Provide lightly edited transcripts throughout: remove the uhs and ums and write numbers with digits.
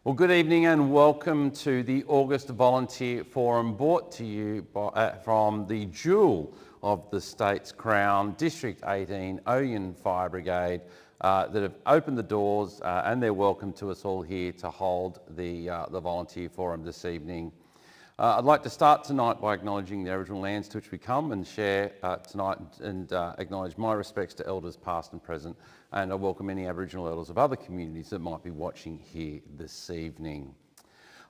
Well, good evening and welcome to the August Volunteer Forum, brought to you from the jewel of the state's crown, District 18, Ouyen Fire Brigade, that have opened the doors and they're welcome to us all here to hold the Volunteer Forum this evening. I'd like to start tonight by acknowledging the Aboriginal lands to which we come and share tonight and acknowledge my respects to Elders past and present, and I welcome any Aboriginal Elders of other communities that might be watching here this evening.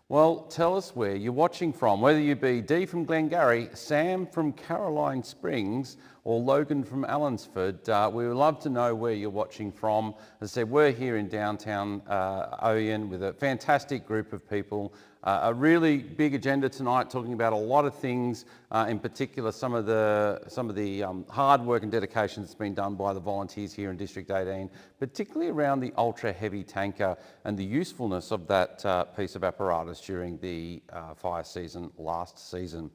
Well, tell us where you're watching from, whether you be Dee from Glengarry, Sam from Caroline Springs or Logan from Allensford. We would love to know where you're watching from. As I said, we're here in downtown Ouyen with a fantastic group of people. A really big agenda tonight, talking about a lot of things, in particular some of the hard work and dedication that's been done by the volunteers here in District 18, particularly around the ultra heavy tanker and the usefulness of that piece of apparatus during the fire season last season.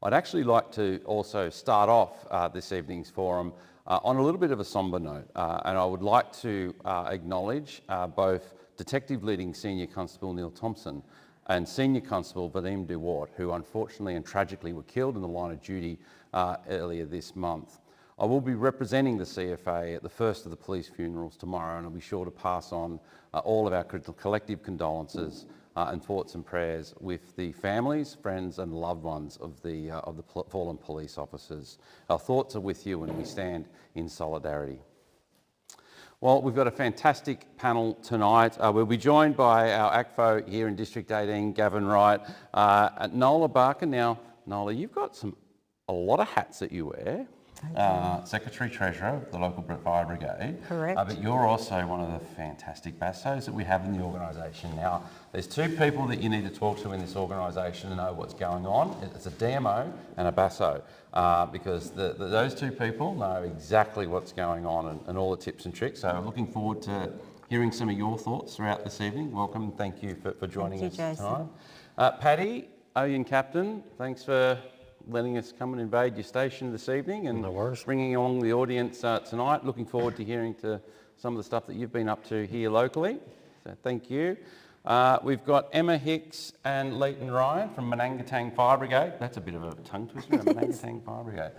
I'd actually like to also start off this evening's forum on a little bit of a sombre note, and I would like to acknowledge both Detective Leading Senior Constable Neil Thompson and Senior Constable Vadim Dewart, who unfortunately and tragically were killed in the line of duty earlier this month. I will be representing the CFA at the first of the police funerals tomorrow, and I'll be sure to pass on all of our collective condolences and thoughts and prayers with the families, friends and loved ones of the fallen police officers. Our thoughts are with you and we stand in solidarity. Well, we've got a fantastic panel tonight. We'll be joined by our ACFO here in District 18, Gavin, Wright, Noela Barker. Now, Noela, you've got a lot of hats that you wear. Secretary-Treasurer of the local fire brigade. Correct. But you're also one of the fantastic BASOs that we have in the organisation. Now, there's two people that you need to talk to in this organisation to know what's going on. It's a DMO and a BASO, because those two people know exactly what's going on and all the tips and tricks. So I'm looking forward to hearing some of your thoughts throughout this evening. Welcome and thank you for joining us tonight. Paddy, Ouyen Captain, thanks for letting us come and invade your station this evening and bringing along the audience tonight. Looking forward to hearing to some of the stuff that you've been up to here locally. So thank you. We've got Emma Hicks and Leeton Ryan from Manangatang Fire Brigade. That's a bit of a tongue twister, Manangatang Fire Brigade.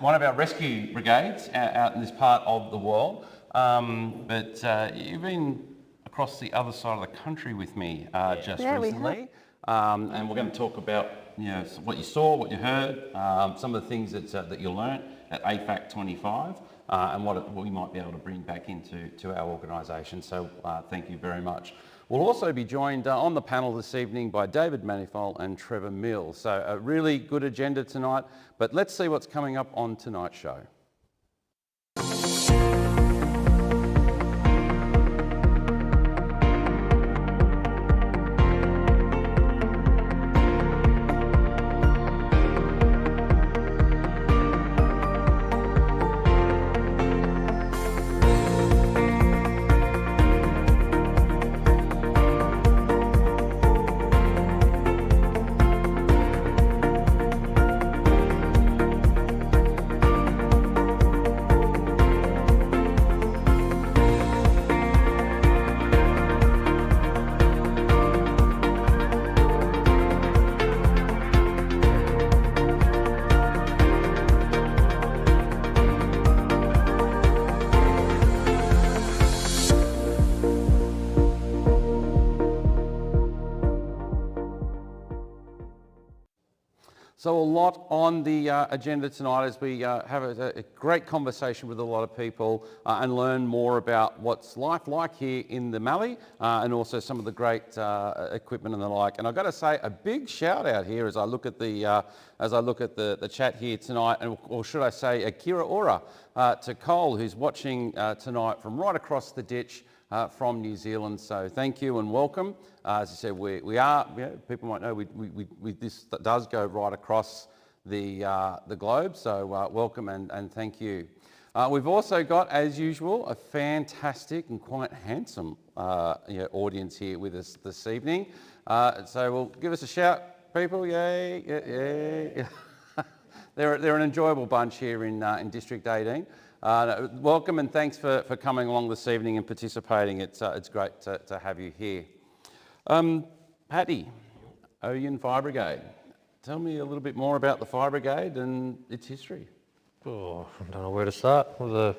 One of our rescue brigades out in this part of the world. But you've been across the other side of the country with me just recently. And we're going to talk about what you saw, what you heard, some of the things that you learnt at AFAC 25, and what we might be able to bring back into our organisation. So thank you very much. We'll also be joined on the panel this evening by David Manifold and Trevor Mills. So a really good agenda tonight, but let's see what's coming up on tonight's show. So a lot on the agenda tonight as we have a great conversation with a lot of people and learn more about what's life like here in the Mallee and also some of the great equipment and the like. And I've got to say a big shout out here as I look at the chat here tonight, or should I say a kira ora to Cole, who's watching tonight from right across the ditch from New Zealand. So thank you and welcome. As I said, we are, people might know, this does go right across the globe. So welcome and thank you. We've also got, as usual, a fantastic and quite handsome audience here with us this evening. So we'll give us a shout, people. Yay! Yay! They're an enjoyable bunch here in District 18. Welcome and thanks for coming along this evening and participating. It's great to have you here. Paddy, Ouyen Fire Brigade. Tell me a little bit more about the Fire Brigade and its history. Oh, I don't know where to start. We've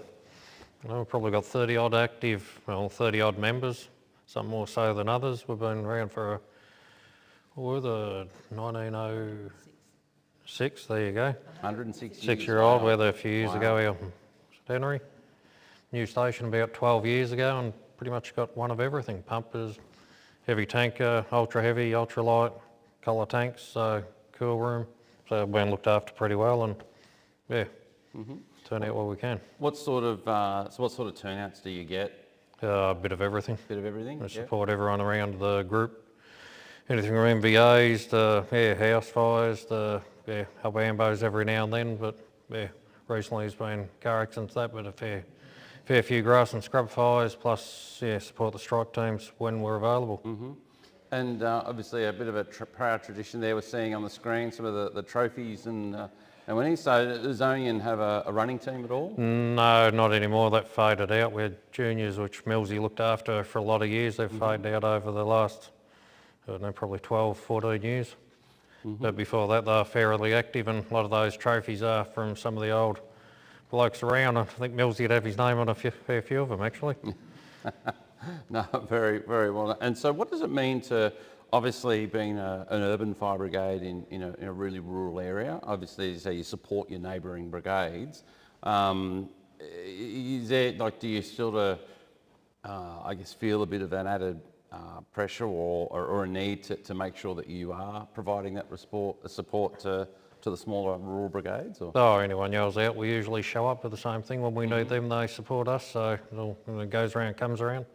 probably got 30 odd active, 30 odd members, some more so than others. We've been around for We're the 1906, there you go. 106 years. 6-year-old, Wow. we're there a few years Wow. ago here. Centenary. New station about 12 years ago and pretty much got one of everything. Pumpers, heavy tanker, ultra heavy, ultra light, colour tanks, so cool room. So we've been looked after pretty well and yeah, turn out what we can. What sort of turnouts do you get? A bit of everything. Bit of everything? We Yeah. support everyone around the group. Anything from MVAs to house fires to help ambos every now and then, but recently there's been car accidents that, but a fair few grass and scrub fires, plus support the strike teams when we're available. And obviously a bit of a proud tradition there. We're seeing on the screen some of the trophies and winning. So does Ouyen have a running team at all? No, not anymore. That faded out. We had juniors, which Millsy looked after for a lot of years. They've faded out over the last, I don't know, probably 12, 14 years. But before that, they were fairly active, and a lot of those trophies are from some of the old blokes around. I think Millsy would have his name on a fair few of them, actually. No, very, very well. And so what does it mean to, obviously being an urban fire brigade in a really rural area, obviously so you support your neighbouring brigades, is there, like, do you sort of, I guess, feel a bit of an added pressure or a need to make sure that you are providing that support to the smaller rural brigades? Or? Oh, anyone yells out, we usually show up with the same thing. When we need them, they support us, so when it goes around, comes around.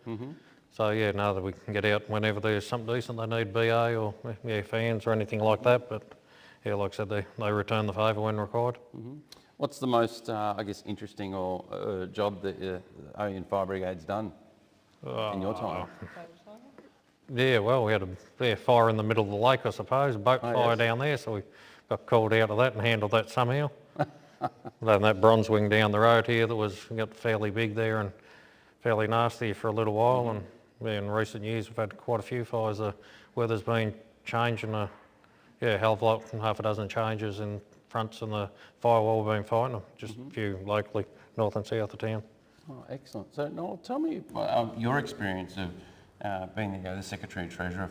So yeah, no, that we can get out whenever there's something decent, they need BA or fans or anything like that, but yeah, like I said, they return the favour when required. What's the most, I guess, interesting or job that Ouyen Fire Brigade's done in your time? Yeah, well, we had a fire in the middle of the lake, I suppose, a boat fire down there, so we got called out of that and handled that somehow. Then that bronze wing down the road here that got fairly big there and fairly nasty for a little while, and in recent years we've had quite a few fires. The weather's been changing, hell of a lot, half a dozen changes in fronts and the firewall we've been fighting, just a few locally, north and south of town. Oh, excellent. So Noel, tell me your experience of being the Secretary Treasurer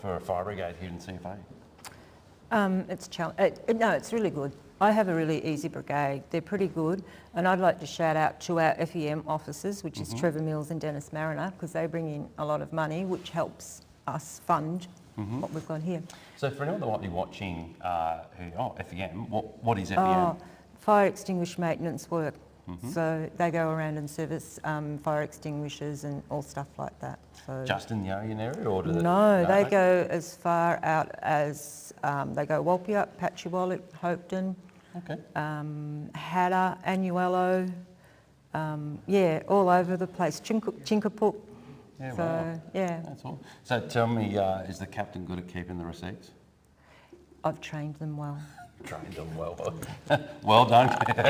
for a fire brigade here in CFA. It's really good. I have a really easy brigade. They're pretty good, and I'd like to shout out to our FEM officers, which is Trevor Mills and Dennis Mariner, because they bring in a lot of money, which helps us fund what we've got here. So for anyone that might be watching, FEM, what is FEM? Fire extinguisher maintenance work. So they go around and service fire extinguishers and all stuff like that. So Just in the Ouyen area, or do they go as far out as they go Walpia, Patchewallick, Hopeton, Hatta, Annuello, all over the place. Chinkapook. Yeah, So wow. yeah, That's all. So tell me, is the captain good at keeping the receipts? I've trained them well. Trained them well. Well done.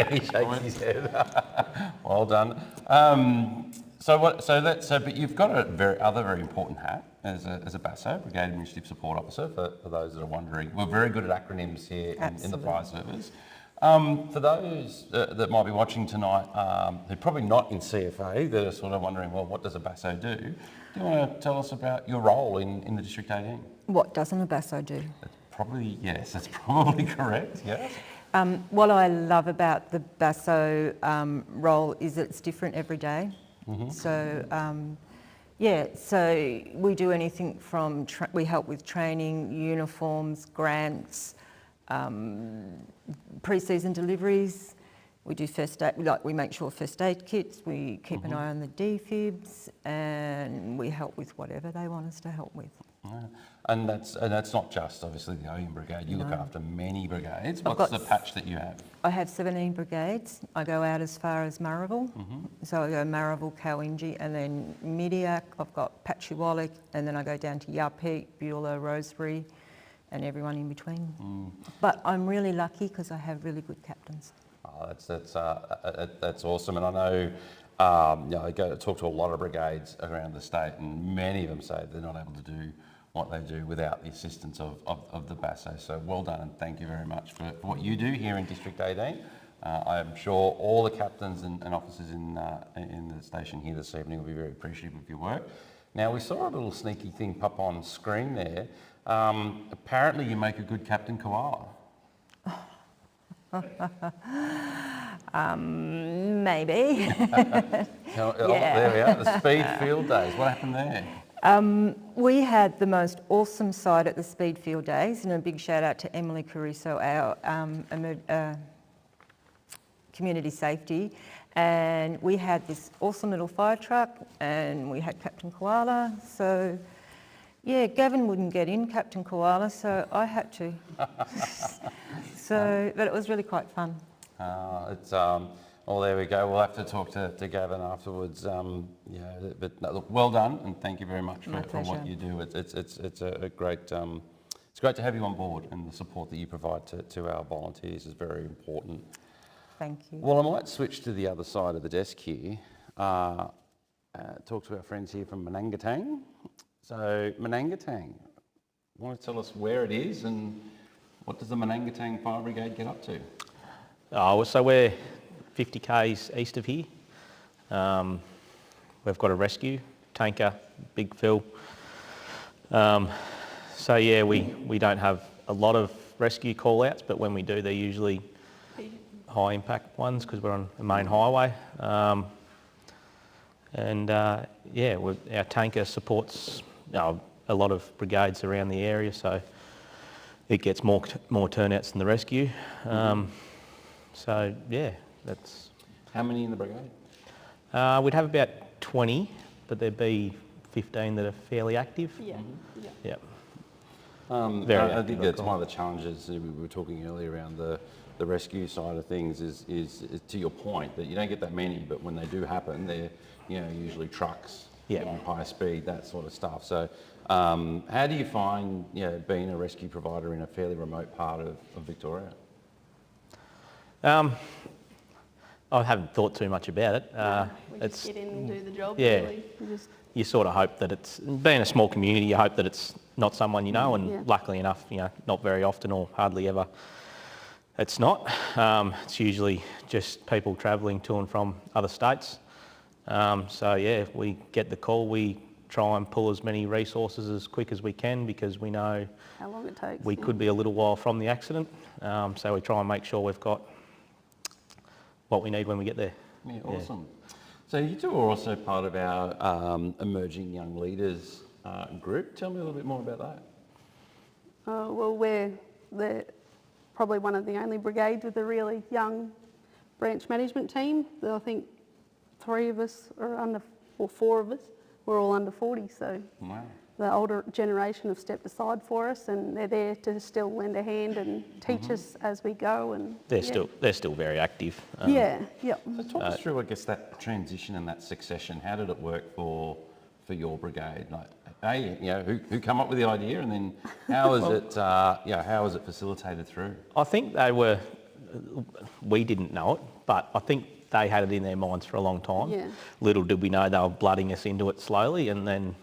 He shakes his head. Well done. But you've got a very important hat as a BASO, Brigade Administrative Support Officer, for those that are wondering. We're very good at acronyms here in the fire service. For those that might be watching tonight, who're probably not in CFA, that are sort of wondering, well, what does a BASO do? Do you want to tell us about your role in the District 18? What doesn't a BASO do? Yes, that's probably correct, yes. What I love about the BASO role is it's different every day. So, so we do anything from, we help with training, uniforms, grants, pre-season deliveries. We do first aid, we make sure first aid kits, we keep an eye on the defibs, and we help with whatever they want us to help with. Yeah. And that's not just obviously the Ouyen Brigade. You look after many brigades. What's the patch that you have? I have 17 brigades. I go out as far as Marrival. So I go Marrival, Cowingy, and then Midiak. I've got Patchewallick, and then I go down to Yarpeak, Beulah, Rosebery, and everyone in between. But I'm really lucky because I have really good captains. Oh, that's awesome. And I know, I go to talk to a lot of brigades around the state, and many of them say they're not able to do what they do without the assistance of the BASO. So well done, and thank you very much for what you do here in District 18. I'm sure all the captains and officers in the station here this evening will be very appreciative of your work. Now, we saw a little sneaky thing pop on screen there. Apparently you make a good Captain Koala. Maybe. Oh, there we are, the Speed Field Days. What happened there? We had the most awesome sight at the Speed Field Days, and a big shout out to Emily Caruso, our community safety. And we had this awesome little fire truck, and we had Captain Koala. So, yeah, Gavin wouldn't get in, Captain Koala, so I had to. But it was really quite fun. Well, there we go. We'll have to talk to Gavin afterwards. But no, look, well done, and thank you very much for what you do. It's a great. It's great to have you on board, and the support that you provide to our volunteers is very important. Thank you. Well, I might switch to the other side of the desk here. Talk to our friends here from Manangatang. So, Manangatang, want to tell us where it is and what does the Manangatang Fire Brigade get up to? So we're 50 k's east of here. We've got a rescue tanker, big fill. So yeah, we don't have a lot of rescue call-outs, but when we do, they're usually high impact ones because we're on a main highway. Our tanker supports a lot of brigades around the area, so it gets more turnouts than the rescue. So yeah, that's... How many in the brigade? We'd have about 20, but there'd be 15 that are fairly active. Yeah. Yeah. I think that's one of the challenges we were talking earlier around the rescue side of things is to your point that you don't get that many, but when they do happen, they're usually trucks, high speed, that sort of stuff. So how do you find being a rescue provider in a fairly remote part of Victoria? I haven't thought too much about it. We just get in and do the job, yeah. really. You sort of hope that it's, being a small community, you hope that it's not someone you know, and luckily enough, not very often or hardly ever, it's not. It's usually just people travelling to and from other states. So yeah, if we get the call, we try and pull as many resources as quick as we can because we know how long it takes. We could be a little while from the accident. So we try and make sure we've got what we need when we get there. Yeah, awesome. So you two are also part of our Emerging Young Leaders group. Tell me a little bit more about that. Well, we're probably one of the only brigades with a really young branch management team. I think 3 of us are under, or 4 of us, we're all under 40. So wow. The older generation have stepped aside for us, and they're there to still lend a hand and teach us as we go. And they're still very active. So talk us through, I guess, that transition and that succession. How did it work for your brigade? Like, who come up with the idea, and then how is how is it facilitated through? I think we didn't know it, but I think they had it in their minds for a long time. Yeah. Little did we know they were blooding us into it slowly, and then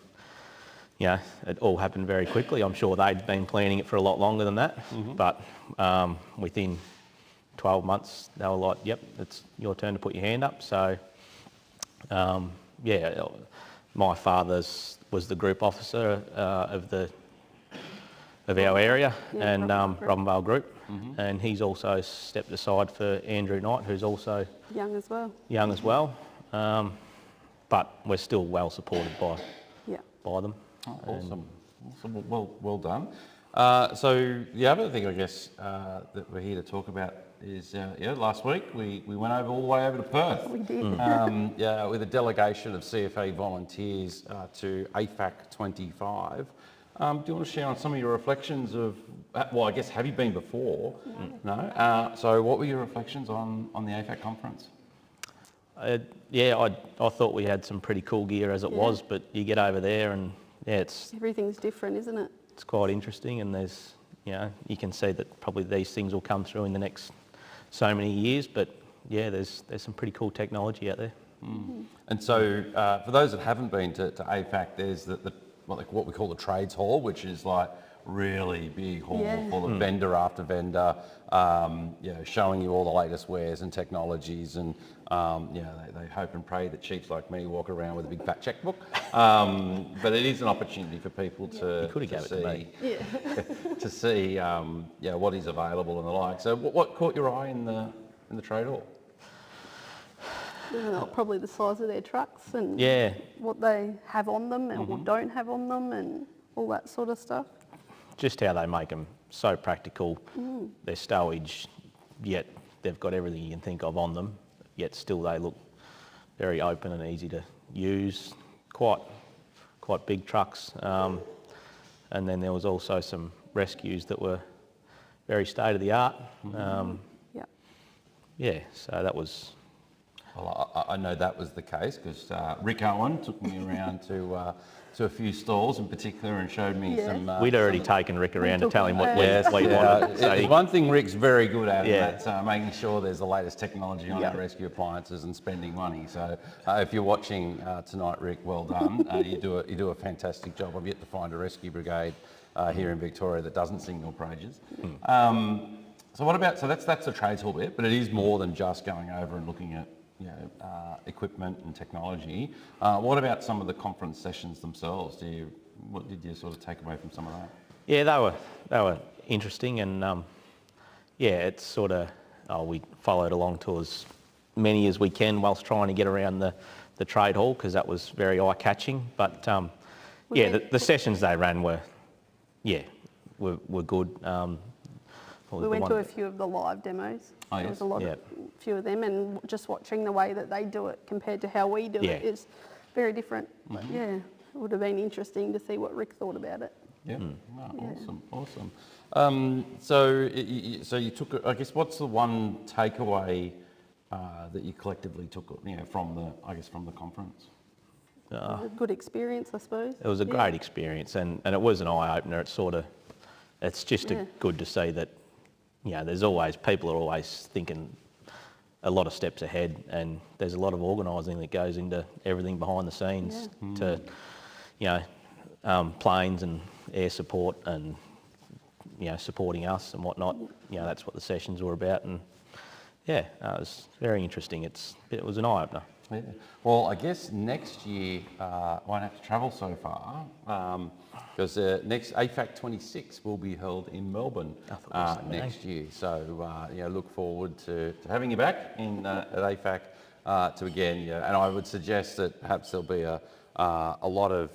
it all happened very quickly. I'm sure they'd been planning it for a lot longer than that, but within 12 months, they were like, yep, it's your turn to put your hand up. So, my father was the group officer of our area and Robinvale Group, and he's also stepped aside for Andrew Knight, who's also young as well. But we're still well supported by them. Oh, awesome. Well done. So the other thing, I guess, that we're here to talk about is, last week we went all the way over to Perth. We did. With a delegation of CFA volunteers to AFAC 25. Do you want to share on some of your reflections of, well, I guess, have you been before? No. So what were your reflections on the AFAC conference? I thought we had some pretty cool gear as it was, but you get over there and everything's different, isn't it? It's quite interesting, and there's, you can see that probably these things will come through in the next so many years, but there's some pretty cool technology out there. And so for those that haven't been to AFAC, there's what we call the trades hall, which is like really big hall Yeah. full of vendor after vendor, showing you all the latest wares and technologies, and they hope and pray that cheaps like me walk around with a big fat checkbook. But it is an opportunity for people to see what is available and the like. So what caught your eye in the trade hall? Probably the size of their trucks and what they have on them or don't have on them and all that sort of stuff. Just how they make them so practical, they're stowage, yet they've got everything you can think of on them, yet still they look very open and easy to use, quite big trucks. And then there was also some rescues that were very state of the art. So that was... Well, I know that was the case because Rick Owen took me around to a few stalls in particular and showed me some... We'd already taken Rick around to tell him what we wanted. So it's one thing Rick's very good at, and that's making sure there's the latest technology on our rescue appliances and spending money. So if you're watching tonight, Rick, well done. You do a fantastic job. I've yet to find a rescue brigade here in Victoria that doesn't sing your praises. So that's the trades hall bit, but it is more than just going over and looking at equipment and technology. What about some of the conference sessions themselves? What did you sort of take away from some of that? Yeah, they were interesting, and it's sort of we followed along to as many as we can whilst trying to get around the trade hall because that was very eye-catching. But the sessions they ran were good. We went to a few of the live demos. There was a few of them, and just watching the way that they do it compared to how we do it is very different. Yeah, it would have been interesting to see what Rick thought about it. Yeah, awesome. So you took, I guess, what's the one takeaway that you collectively took, from the conference? A good experience, I suppose. It was a great experience, and it was an eye-opener. It's just good to see that. People are always thinking a lot of steps ahead, and there's a lot of organising that goes into everything behind the scenes to, planes and air support and, supporting us and whatnot. That's what the sessions were about, and it was very interesting. It was an eye-opener. Yeah. Well, I guess next year won't have to travel so far because next AFAC 26 will be held in Melbourne next year. So look forward to having you back at AFAC to again. And I would suggest that perhaps there'll be a lot of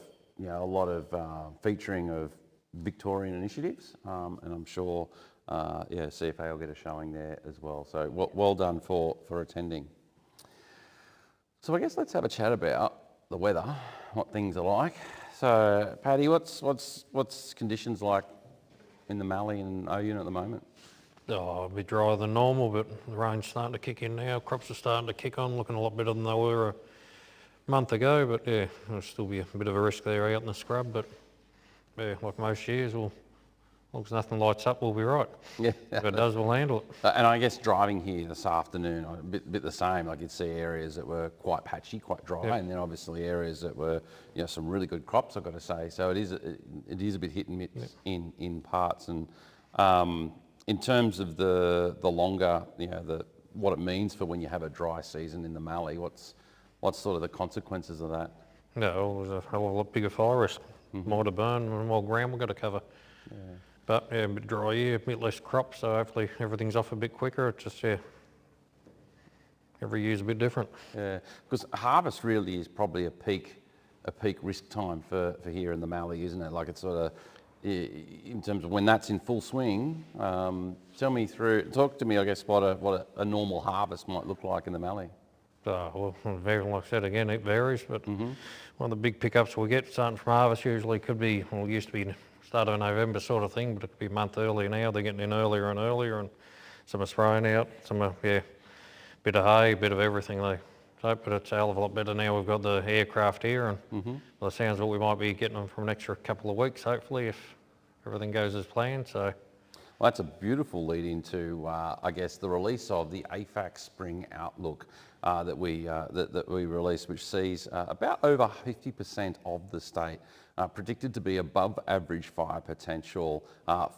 featuring of Victorian initiatives, and I'm sure CFA will get a showing there as well. So well done for attending. So I guess let's have a chat about the weather, what things are like. So Paddy, what's conditions like in the Mallee and Ouyen at the moment? A bit drier than normal, but the rain's starting to kick in now. Crops are starting to kick on, looking a lot better than they were a month ago. But there'll still be a bit of a risk there out in the scrub. But like most years, as long as nothing lights up, we'll be right. Yeah. If it does, we'll handle it. And I guess driving here this afternoon, a bit the same. Like you'd see areas that were quite patchy, quite dry, and then obviously areas that were, some really good crops, I've got to say. So it is a bit hit and miss in parts. And in terms of the longer, what it means for when you have a dry season in the Mallee, what's sort of the consequences of that? No, there's a hell of a lot bigger fire risk. More to burn and more ground we've got to cover. Yeah. But a bit dry year, a bit less crops, so hopefully everything's off a bit quicker. It's just, every year's a bit different. Yeah, because harvest really is probably a peak risk time for here in the Mallee, isn't it? Like it's sort of, in terms of when that's in full swing, talk to me, I guess, what a normal harvest might look like in the Mallee. Well, like I said again, it varies, but one of the big pickups we get starting from harvest usually used to be start of November sort of thing, but it could be a month early now. They're getting in earlier and earlier, and some are spraying out, some are, bit of hay, bit of everything. But it's a hell of a lot better now. We've got the aircraft here, and by the sounds of it, we might be getting them for an extra couple of weeks, hopefully, if everything goes as planned. So, Well, that's a beautiful lead into, I guess, the release of the AFAC Spring Outlook that we released, which sees about over 50% of the state predicted to be above average fire potential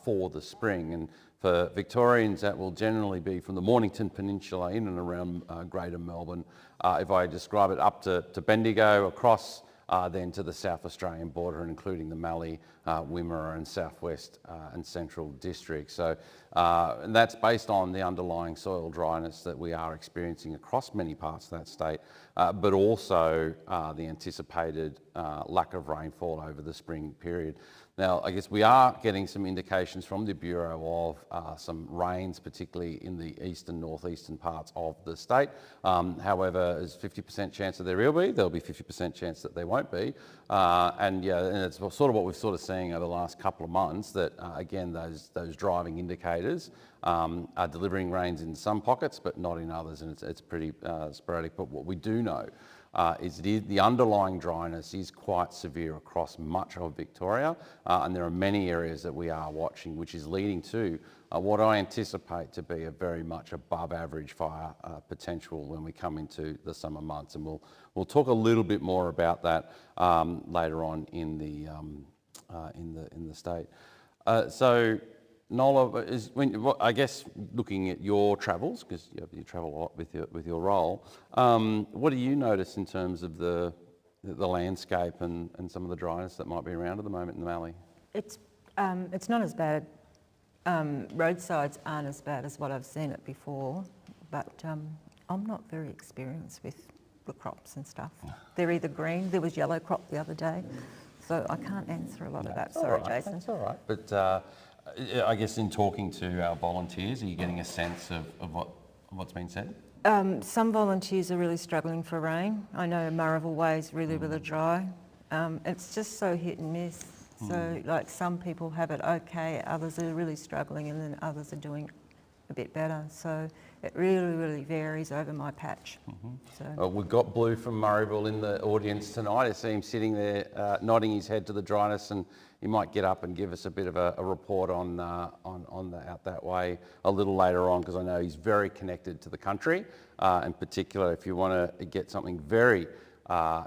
for the spring. And for Victorians, that will generally be from the Mornington Peninsula in and around Greater Melbourne. If I describe it up to Bendigo, across then to the South Australian border, including the Mallee, Wimmera and Southwest and Central districts. So and that's based on the underlying soil dryness that we are experiencing across many parts of that state, but also the anticipated lack of rainfall over the spring period. Now, I guess we are getting some indications from the Bureau of some rains, particularly in the eastern, northeastern parts of the state. However, there's 50% chance that there will be. There'll be 50% chance that there won't be. And it's sort of what we've sort of seen over the last couple of months, that again, those driving indicators are delivering rains in some pockets, but not in others, and it's pretty sporadic. But what we do know is the underlying dryness is quite severe across much of Victoria, and there are many areas that we are watching, which is leading to what I anticipate to be a very much above average fire potential when we come into the summer months, and we'll talk a little bit more about that later on in the state. So, Noela, I guess looking at your travels, because you travel a lot with your role, what do you notice in terms of the landscape and some of the dryness that might be around at the moment in the Mallee? It's not as bad. Roadsides aren't as bad as what I've seen it before, but I'm not very experienced with the crops and stuff. They're either green. There was yellow crop the other day, so I can't answer a lot of that. Sorry, Jason. That's all right. But I guess in talking to our volunteers, are you getting a sense of what's been said? Some volunteers are really struggling for rain. I know Murrayville Way is really dry. It's just so hit and miss. So like some people have it okay, others are really struggling, and then others are doing a bit better. So it really varies over my patch. So. We've got Blue from Murrayville in the audience tonight. I see him sitting there nodding his head to the dryness, and he might get up and give us a bit of a report on out that way a little later on, because I know he's very connected to the country. In particular, if you want to get something very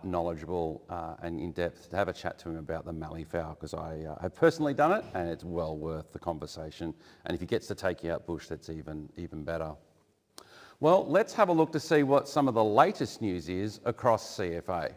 knowledgeable and in-depth, to have a chat to him about the Mallee fowl, because I have personally done it, and it's well worth the conversation. And if he gets to take you out bush, that's even better. Well, let's have a look to see what some of the latest news is across CFA.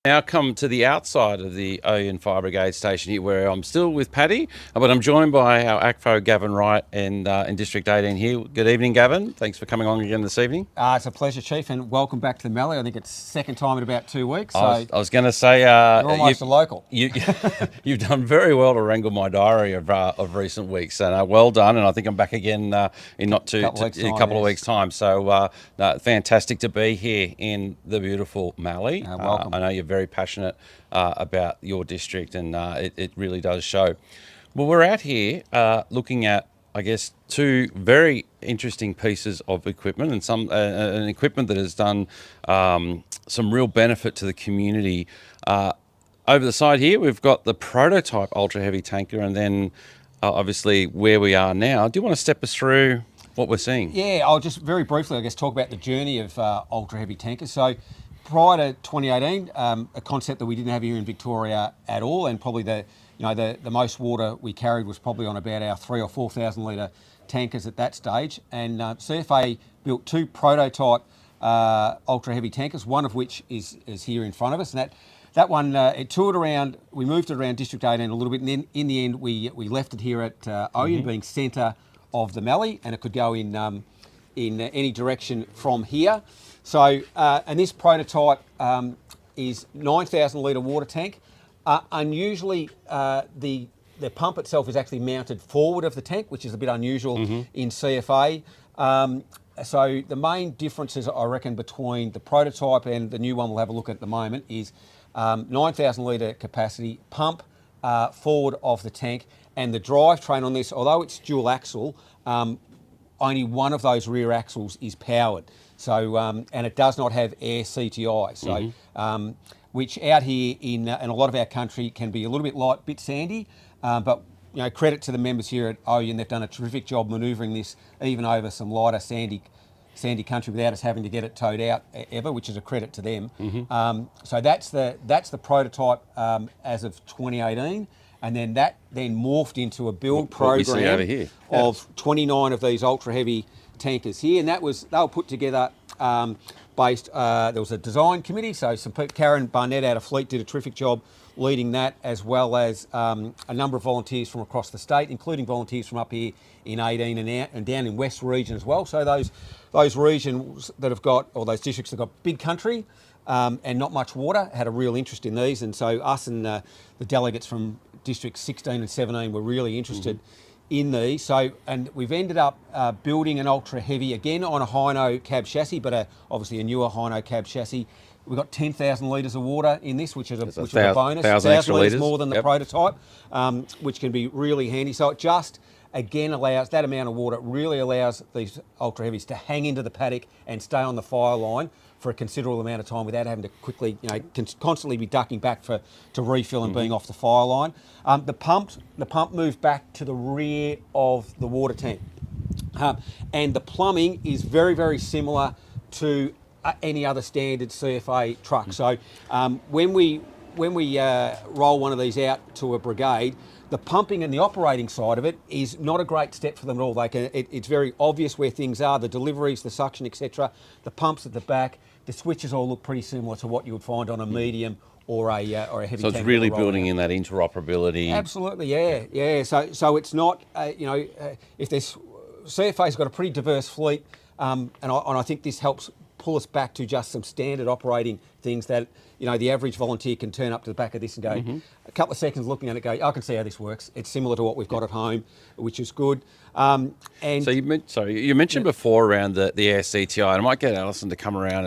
Now come to the outside of the Ouyen Fire Brigade station here, where I'm still with Paddy, but I'm joined by our ACFO Gavin Wright in District 18 here. Good evening, Gavin. Thanks for coming on again this evening. It's a pleasure, Chief, and welcome back to the Mallee. I think it's second time in about 2 weeks. So I was going to say... you're almost a local. You've done very well to wrangle my diary of recent weeks, and well done. And I think I'm back again in a couple of weeks' time. So fantastic to be here in the beautiful Mallee. Welcome. I know you're very passionate about your district, and it really does show. Well, we're out here looking at, I guess, two very interesting pieces of equipment, and an equipment that has done some real benefit to the community. Over the side here, we've got the prototype ultra heavy tanker, and then obviously where we are now. Do you want to step us through what we're seeing? Yeah, I'll just very briefly, I guess, talk about the journey of ultra heavy tankers. So prior to 2018, a concept that we didn't have here in Victoria at all, and probably the most water we carried was probably on about our 3,000 or 4,000 litre tankers at that stage. And CFA built two prototype ultra heavy tankers, one of which is here in front of us. And that one, it toured around, we moved it around District 18 a little bit, and then in the end we left it here at Ouyen, being centre of the Mallee, and it could go in any direction from here. So, and this prototype is 9,000 litre water tank. Unusually, the pump itself is actually mounted forward of the tank, which is a bit unusual in CFA. So the main differences, I reckon, between the prototype and the new one we'll have a look at the moment is 9,000 litre capacity, pump forward of the tank, and the drivetrain on this, although it's dual axle, only one of those rear axles is powered. So, and it does not have air CTI. So, which out here in a lot of our country can be a little bit light, bit sandy, but credit to the members here at Ouyen. They've done a terrific job manoeuvring this even over some lighter sandy country without us having to get it towed out ever, which is a credit to them. So that's the prototype as of 2018, and then that morphed into a build program of 29 of these ultra heavy tankers here, and they were put together based. There was a design committee, so Karen Barnett out of Fleet did a terrific job leading that, as well as a number of volunteers from across the state, including volunteers from up here in 18 and down in West region as well. So those regions that have got, or those districts that have got big country and not much water, had a real interest in these, and so us and the delegates from districts 16 and 17 were really interested in these. So, and we've ended up building an ultra heavy again on a Hino cab chassis, but obviously a newer Hino cab chassis. We've got 10,000 litres of water in this, which is a bonus. 1,000 litres more than the prototype, which can be really handy. So it just, again, allows that amount of water, really allows these ultra heavies to hang into the paddock and stay on the fire line for a considerable amount of time without having to quickly, constantly be ducking back to refill and being off the fire line. The pump moved back to the rear of the water tank, and the plumbing is very, very similar to any other standard CFA truck. So when we roll one of these out to a brigade, the pumping and the operating side of it is not a great step for them at all. It's very obvious where things are, the deliveries, the suction, etc. The pumps at the back, the switches all look pretty similar to what you would find on a medium or a heavy. So it's really building in that interoperability. Absolutely, yeah. So it's not, if there's CFA's got a pretty diverse fleet, and I think this helps pull us back to just some standard operating things that the average volunteer can turn up to the back of this and go a couple of seconds looking at it, go, I can see how this works. It's similar to what we've got at home, which is good. And so you mentioned before around the air CTI, and I might get Alison to come around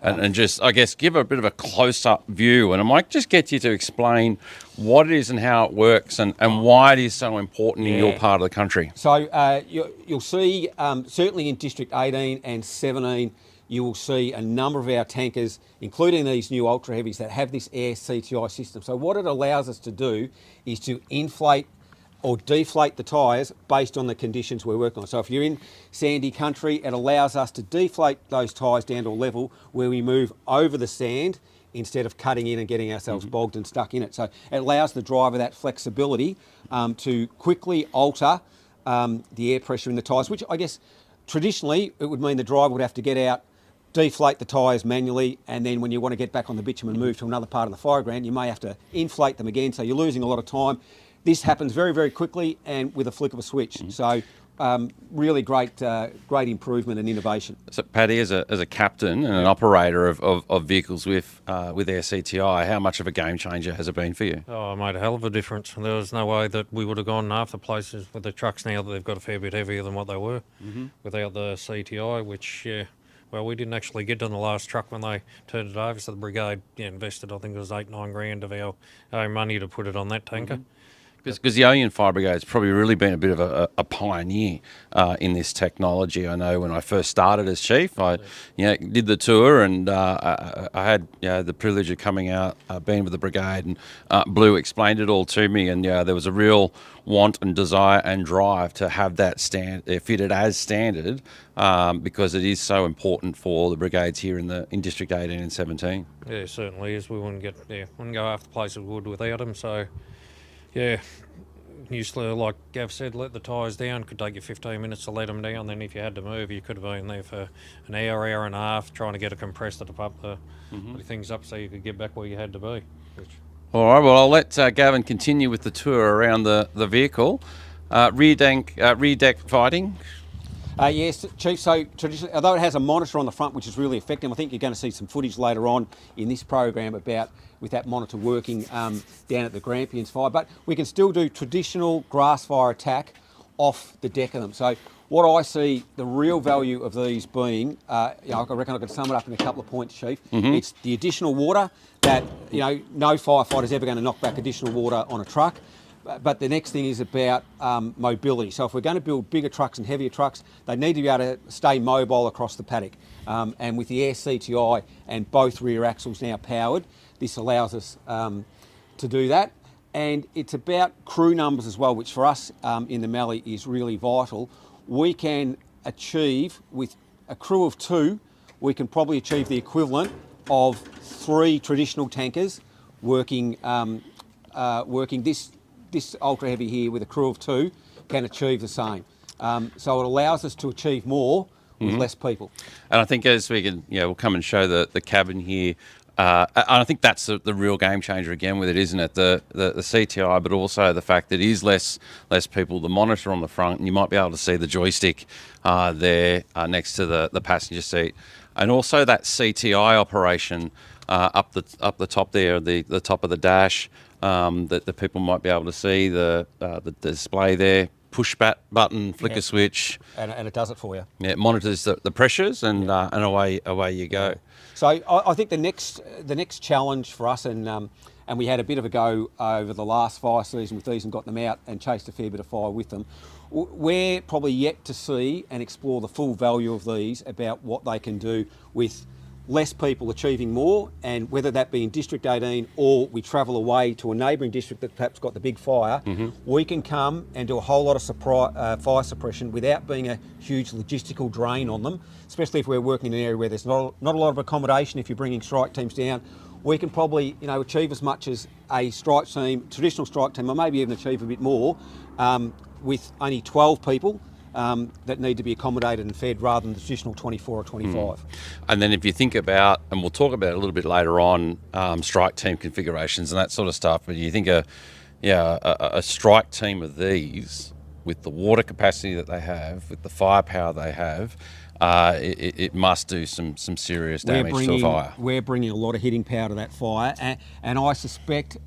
and just, I guess, give a bit of a close-up view, and I might just get you to explain what it is and how it works and why it is so important in your part of the country. So you'll see, certainly in District 18 and 17, you will see a number of our tankers, including these new ultra heavies, that have this air CTI system. So what it allows us to do is to inflate or deflate the tyres based on the conditions we're working on. So if you're in sandy country, it allows us to deflate those tyres down to a level where we move over the sand instead of cutting in and getting ourselves bogged and stuck in it. So it allows the driver that flexibility to quickly alter the air pressure in the tyres, which I guess traditionally it would mean the driver would have to get out deflate the tyres manually, and then when you want to get back on the bitumen and move to another part of the fire ground, you may have to inflate them again, so you're losing a lot of time. This happens very, very quickly and with a flick of a switch. So really great improvement and innovation. So Paddy, as a captain and an operator of vehicles with our CTI, how much of a game changer has it been for you? Oh, it made a hell of a difference. There was no way that we would have gone half the places with the trucks now that they've got a fair bit heavier than what they were without the CTI, which, well, we didn't actually get on the last truck when they turned it over, so the Brigade invested, I think it was 8-9 grand of our own money to put it on that tanker. Because the Ouyen Fire Brigade's probably really been a bit of a pioneer in this technology. I know when I first started as chief, I did the tour, and I had the privilege of coming out, being with the brigade, and Blue explained it all to me, and there was a real want and desire and drive to have that fitted as standard, because it is so important for the brigades here in District 18 and 17. Yeah, it certainly is. We wouldn't go half the places we would without them, so... Yeah, used to, like Gav said, let the tyres down. Could take you 15 minutes to let them down. Then if you had to move, you could have been there for an hour, hour and a half, trying to get a compressor to pump the things up so you could get back where you had to be. All right, well, I'll let Gavin continue with the tour around the vehicle. Rear deck fighting. Yes, Chief, so traditionally, although it has a monitor on the front, which is really effective, I think you're going to see some footage later on in this program about with that monitor working down at the Grampians fire, but we can still do traditional grass fire attack off the deck of them. So what I see the real value of these being, I reckon I could sum it up in a couple of points, Chief. It's the additional water that, no firefighter's ever going to knock back additional water on a truck. But the next thing is about mobility. So if we're going to build bigger trucks and heavier trucks, they need to be able to stay mobile across the paddock. And with the air CTI and both rear axles now powered, this allows us to do that. And it's about crew numbers as well, which for us in the Mallee is really vital. We can achieve, with a crew of 2, we can probably achieve the equivalent of 3 traditional tankers working this ultra heavy here with a crew of 2 can achieve the same. So it allows us to achieve more with less people. And I think as we can, we'll come and show the cabin here. And I think that's the real game changer again with it, isn't it? The CTI, but also the fact that it is less people, the monitor on the front, and you might be able to see the joystick there next to the passenger seat. And also that CTI operation up the top there, the top of the dash, that the people might be able to see the display there. Push button, flicker switch, and it does it for you. Yeah, it monitors the pressures, and away you go. Yeah. So I think the next challenge for us, and we had a bit of a go over the last fire season with these and got them out and chased a fair bit of fire with them. We're probably yet to see and explore the full value of these about what they can do with less people achieving more, and whether that be in District 18 or we travel away to a neighbouring district that perhaps got the big fire, we can come and do a whole lot of fire suppression without being a huge logistical drain on them, especially if we're working in an area where there's not a lot of accommodation. If you're bringing strike teams down, we can probably achieve as much as a strike team, traditional strike team, or maybe even achieve a bit more with only 12 people that need to be accommodated and fed rather than the traditional 24 or 25. And then if you think about, and we'll talk about it a little bit later on, strike team configurations and that sort of stuff, but you think a strike team of these, with the water capacity that they have, with the firepower they have, it must do some serious damage to a fire. We're bringing a lot of hitting power to that fire, and I suspect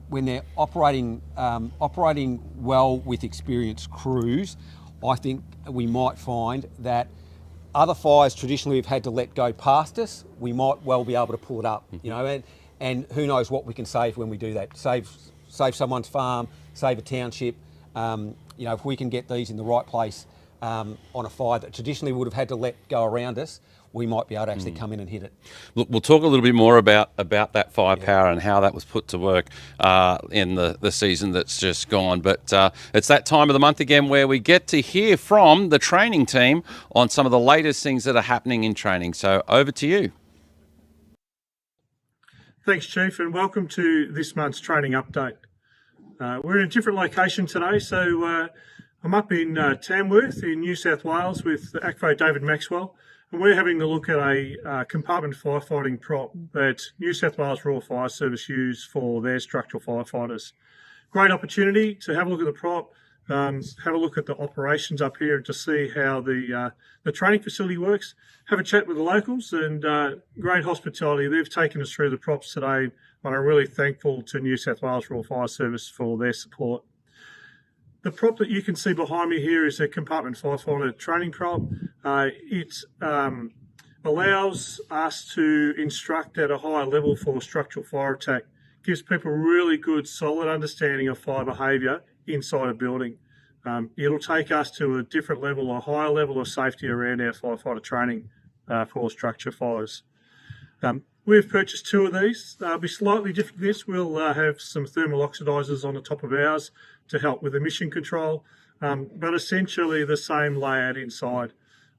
when they're operating well with experienced crews, I think we might find that other fires traditionally we've had to let go past us, we might well be able to pull it up, and who knows what we can save when we do that. Save someone's farm, save a township. If we can get these in the right place on a fire that traditionally would have had to let go around us, we might be able to actually come in and hit it. Look, we'll talk a little bit more about that firepower and how that was put to work in the season that's just gone. But it's that time of the month again where we get to hear from the training team on some of the latest things that are happening in training. So over to you. Thanks, Chief, and welcome to this month's training update. We're in a different location today, so I'm up in Tamworth in New South Wales with ACFO David Maxwell. And we're having a look at a compartment firefighting prop that New South Wales Royal Fire Service use for their structural firefighters. Great opportunity to have a look at the prop, have a look at the operations up here and to see how the training facility works. Have a chat with the locals, and great hospitality. They've taken us through the props today, and I'm really thankful to New South Wales Royal Fire Service for their support. The prop that you can see behind me here is a compartment firefighter training prop. It allows us to instruct at a higher level for structural fire attack. Gives people a really good, solid understanding of fire behaviour inside a building. It'll take us to a different level, a higher level of safety around our firefighter training for structure fires. We've purchased 2 of these. They'll be slightly different to this. We'll have some thermal oxidizers on the top of ours to help with emission control, but essentially the same layout inside.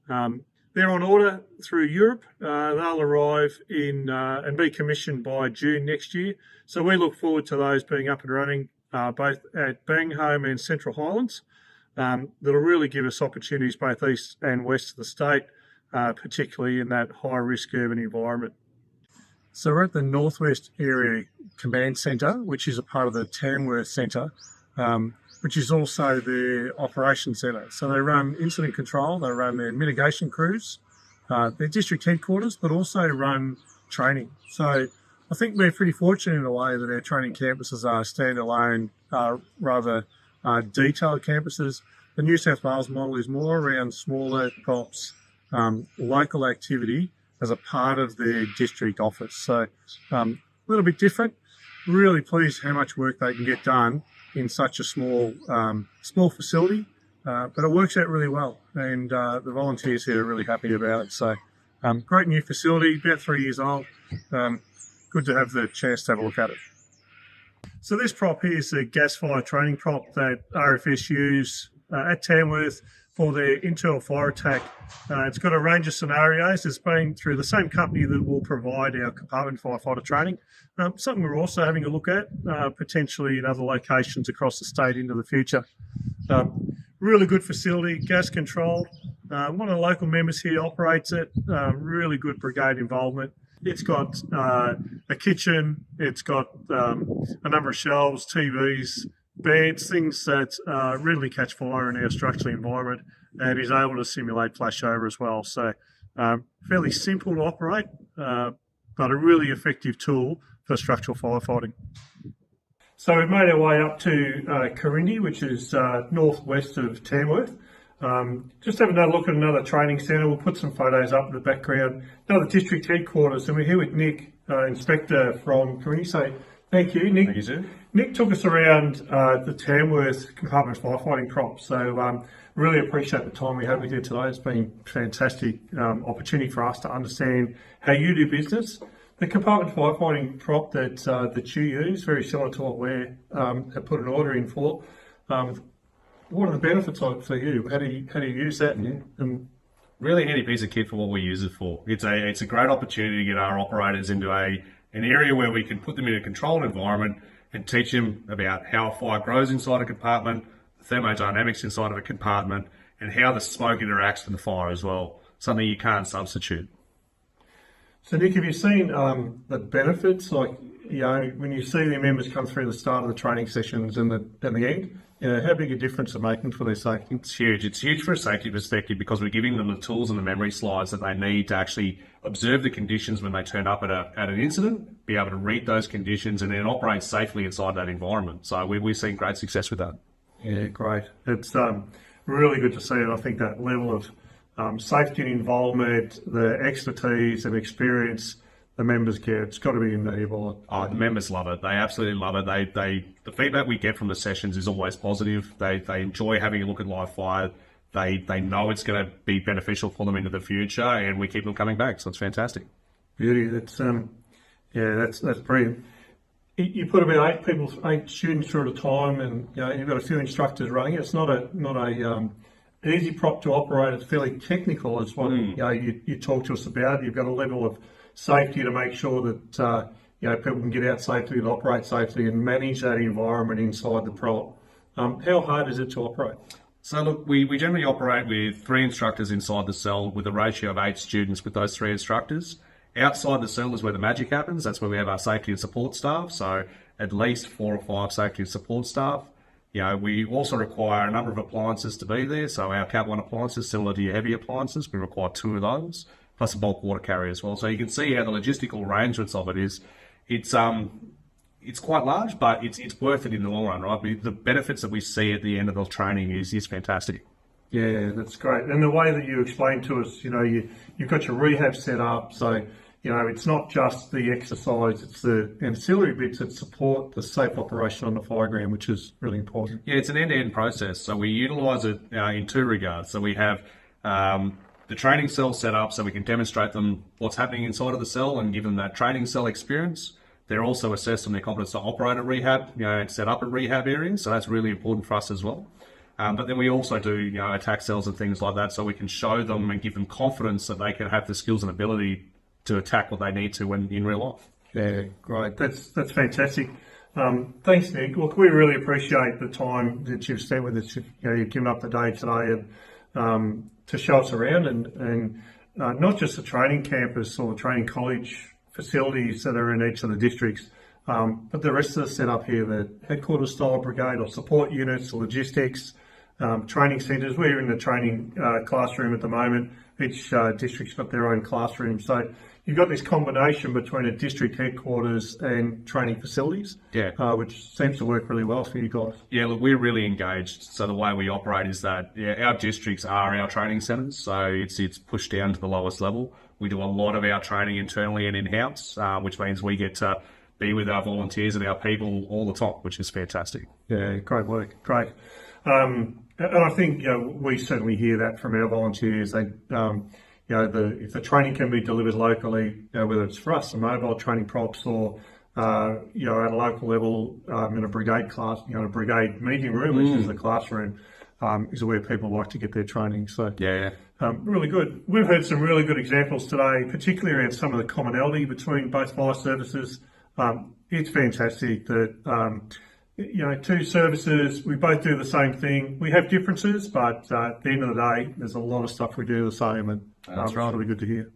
They're on order through Europe. They'll arrive in and be commissioned by June next year. So we look forward to those being up and running both at Banghome and Central Highlands. That'll really give us opportunities both east and west of the state, particularly in that high-risk urban environment. So we're at the Northwest Area Command Centre, which is a part of the Tamworth Centre, which is also their operations centre. So they run incident control, they run their mitigation crews, their district headquarters, but also run training. So I think we're pretty fortunate in a way that our training campuses are standalone, rather detailed campuses. The New South Wales model is more around smaller props, local activity as a part of their district office. So a little bit different. Really pleased how much work they can get done in such a small facility, but it works out really well, and the volunteers here are really happy about it. So great new facility, about 3 years old. Good to have the chance to have a look at it. So this prop here is a gas fire training prop that RFS use at Tamworth for their internal fire attack. It's got a range of scenarios. It's been through the same company that will provide our compartment firefighter training. Something we're also having a look at, potentially in other locations across the state into the future. Really good facility, gas controlled. One of the local members here operates it. Really good brigade involvement. It's got a kitchen, it's got a number of shelves, TVs, beds, things that readily catch fire in our structural environment, and is able to simulate flashover as well. So fairly simple to operate, but a really effective tool for structural firefighting. So we've made our way up to Corindi, which is northwest of Tamworth. Just having a look at another training centre. We'll put some photos up in the background. Another district headquarters, and we're here with Nick, Inspector from Corindi. So thank you, Nick. Thank you, sir. Nick took us around the Tamworth compartment firefighting prop. So really appreciate the time we had with you today. It's been a fantastic opportunity for us to understand how you do business. The compartment firefighting prop that you use, very similar to what we have put an order in for. What are the benefits of it for you? How do you use that? Yeah. Really handy piece of kit for what we use it for. It's a great opportunity to get our operators into an area where we can put them in a controlled environment and teach them about how a fire grows inside a compartment, the thermodynamics inside of a compartment, and how the smoke interacts with the fire as well. Something you can't substitute. So Nick, have you seen the benefits? Like, you know, when you see the members come through the start of the training sessions and the end, you know, how big a difference are making for their safety? It's huge. It's huge for a safety perspective because we're giving them the tools and the memory slides that they need to actually observe the conditions when they turn up at an incident, be able to read those conditions, and then operate safely inside that environment. So we've seen great success with that. Yeah, great. It's really good to see it. I think that level of safety and involvement, the expertise and experience the members get, it's got to be invaluable. Oh, the members love it. They absolutely love it. The feedback we get from the sessions is always positive. They enjoy having a look at live fire. They know it's going to be beneficial for them into the future, and we keep them coming back. So it's fantastic. Beauty. That's that's brilliant. You put about 8 students through at a time, and you know, you've got a few instructors running it. It's not a easy prop to operate. It's fairly technical. It's what you talk to us about. You've got a level of safety to make sure that people can get out safely and operate safely and manage that environment inside the prop. How hard is it to operate? So look, we generally operate with 3 instructors inside the cell with a ratio of 8 students with those 3 instructors. Outside the cell is where the magic happens. That's where we have our safety and support staff. So at least 4 or 5 safety and support staff. You know, we also require a number of appliances to be there. So our Cat 1 appliances, similar to your heavy appliances, we require 2 of those, plus a bulk water carrier as well. So you can see how the logistical arrangements of it is. It's quite large, but it's worth it in the long run, right? The benefits that we see at the end of the training is fantastic. Yeah, that's great. And the way that you explained to us, you know, you've got your rehab set up, so, you know, it's not just the exercise, it's the ancillary bits that support the safe operation on the fire ground, which is really important. Yeah, it's an end-to-end process. So we utilise it in 2 regards. So we have the training cell set up so we can demonstrate them what's happening inside of the cell and give them that training cell experience. They're also assessed on their competence to operate a rehab, you know, and set up a rehab area. So that's really important for us as well. But then we also do, you know, attack cells and things like that, so we can show them and give them confidence that they can have the skills and ability to attack what they need to when in real life. Yeah, great. That's fantastic. Thanks, Nick. Look, we really appreciate the time that you've spent with us. You know, you've given up the day today and to show us around and not just the training campus or the training college facilities that are in each of the districts, but the rest of the setup here, the headquarters style brigade or support units, logistics, training centres. We're in the training classroom at the moment. Each district's got their own classroom. So you've got this combination between a district headquarters and training facilities, which seems to work really well for you guys. Yeah, look, we're really engaged. So the way we operate is that our districts are our training centres. So it's pushed down to the lowest level. We do a lot of our training internally and in-house, which means we get to be with our volunteers and our people all the time, which is fantastic. Yeah, great work, great. And I think, you know, we certainly hear that from our volunteers. They, you know, if the training can be delivered locally, you know, whether it's for us, the mobile training props, or you know, at a local level in a brigade class, you know, a brigade meeting room, which is the classroom, is where people like to get their training. So really good. We've heard some really good examples today, particularly around some of the commonality between both fire services. It's fantastic that, you know, 2 services, we both do the same thing. We have differences, but at the end of the day, there's a lot of stuff we do the same, and it's really good to hear.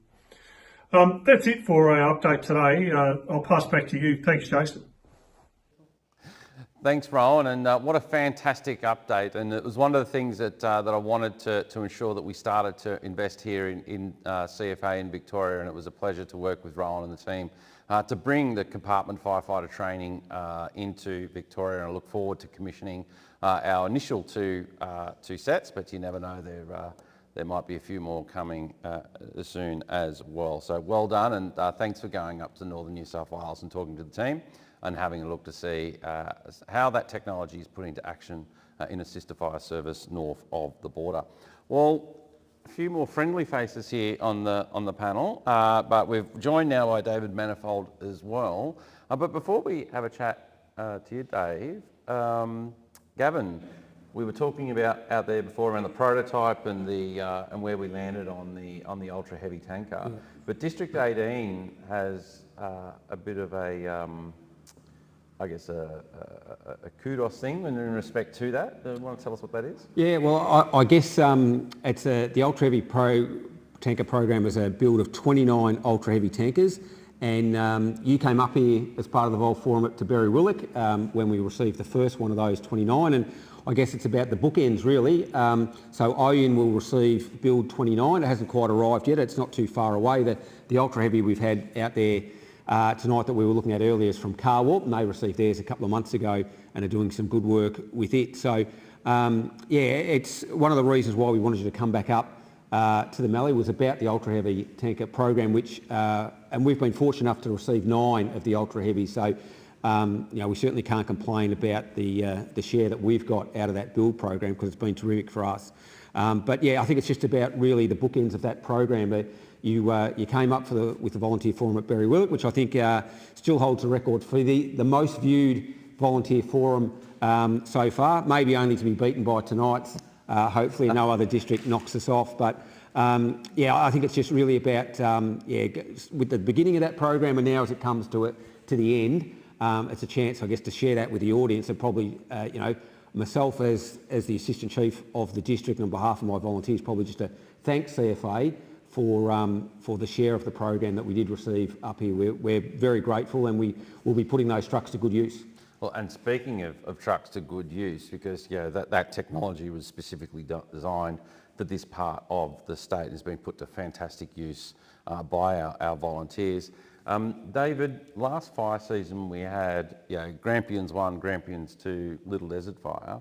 That's it for our update today. I'll pass back to you. Thanks, Jason. Thanks, Rohan, and what a fantastic update. And it was one of the things that I wanted to ensure that we started to invest here in CFA in Victoria, and it was a pleasure to work with Rohan and the team to bring the compartment firefighter training into Victoria, and I look forward to commissioning our initial two sets, but you never know, there might be a few more coming soon as well. So well done, and thanks for going up to Northern New South Wales and talking to the team and having a look to see how that technology is put into action in a sister fire service north of the border. Well, a few more friendly faces here on the panel, but we're joined now by David Manifold as well. But before we have a chat to you, Dave, Gavin, we were talking about out there before around the prototype and and where we landed on the ultra heavy tanker. But District 18 has a bit of a I guess a kudos thing in respect to that. Do you want to tell us what that is? Yeah, well, I guess it's the Ultra Heavy Pro tanker program is a build of 29 Ultra Heavy tankers, and you came up here as part of the Vol Forum at Berry Willock when we received the first one of those 29, and I guess it's about the bookends really. So Ouyen will receive build 29. It hasn't quite arrived yet. It's not too far away. The Ultra Heavy we've had out there tonight that we were looking at earlier is from Car Warp, and they received theirs a couple of months ago and are doing some good work with it. So yeah, it's one of the reasons why we wanted you to come back up to the Mallee was about the Ultra Heavy tanker program, which and we've been fortunate enough to receive 9 of the Ultra Heavy. So you know, we certainly can't complain about the share that we've got out of that build program, because it's been terrific for us. But yeah, I think it's just about really the bookends of that program. But you came up with the volunteer forum at Berry Willock, which I think still holds the record for the most viewed volunteer forum so far, maybe only to be beaten by tonight's. Hopefully no other district knocks us off. But yeah, I think it's just really about, yeah, with the beginning of that program and now as it comes to the end, it's a chance, I guess, to share that with the audience and probably, you know, myself as the Assistant Chief of the district, and on behalf of my volunteers, probably just to thank CFA for the share of the program that we did receive up here. We're very grateful, and we will be putting those trucks to good use. Well, and speaking of trucks to good use, because that technology was specifically designed for this part of the state and has been put to fantastic use by our volunteers. David, last fire season we had Grampians 1, Grampians 2, Little Desert Fire.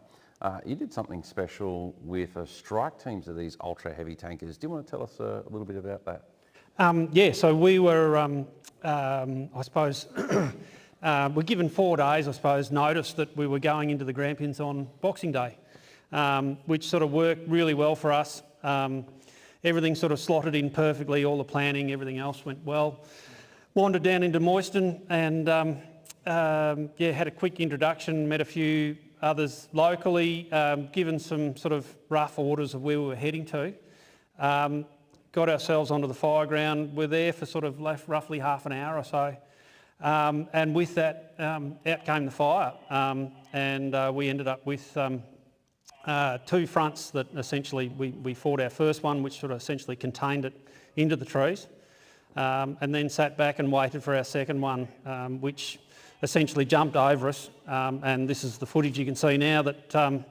You did something special with a strike teams of these ultra heavy tankers. Do you want to tell us a little bit about that? Yeah, so we were, I suppose, we're given 4 days, I suppose, notice that we were going into the Grampians on Boxing Day, which sort of worked really well for us. Everything sort of slotted in perfectly, all the planning, everything else went well. Wandered down into Moyston and had a quick introduction, met a few others locally, given some sort of rough orders of where we were heading to. Got ourselves onto the fire ground. We're there for sort of roughly half an hour or so. And with that, out came the fire. And we ended up with 2 fronts that essentially we fought our first one, which sort of essentially contained it into the trees. And then sat back and waited for our second one, which essentially jumped over us. And this is the footage you can see now that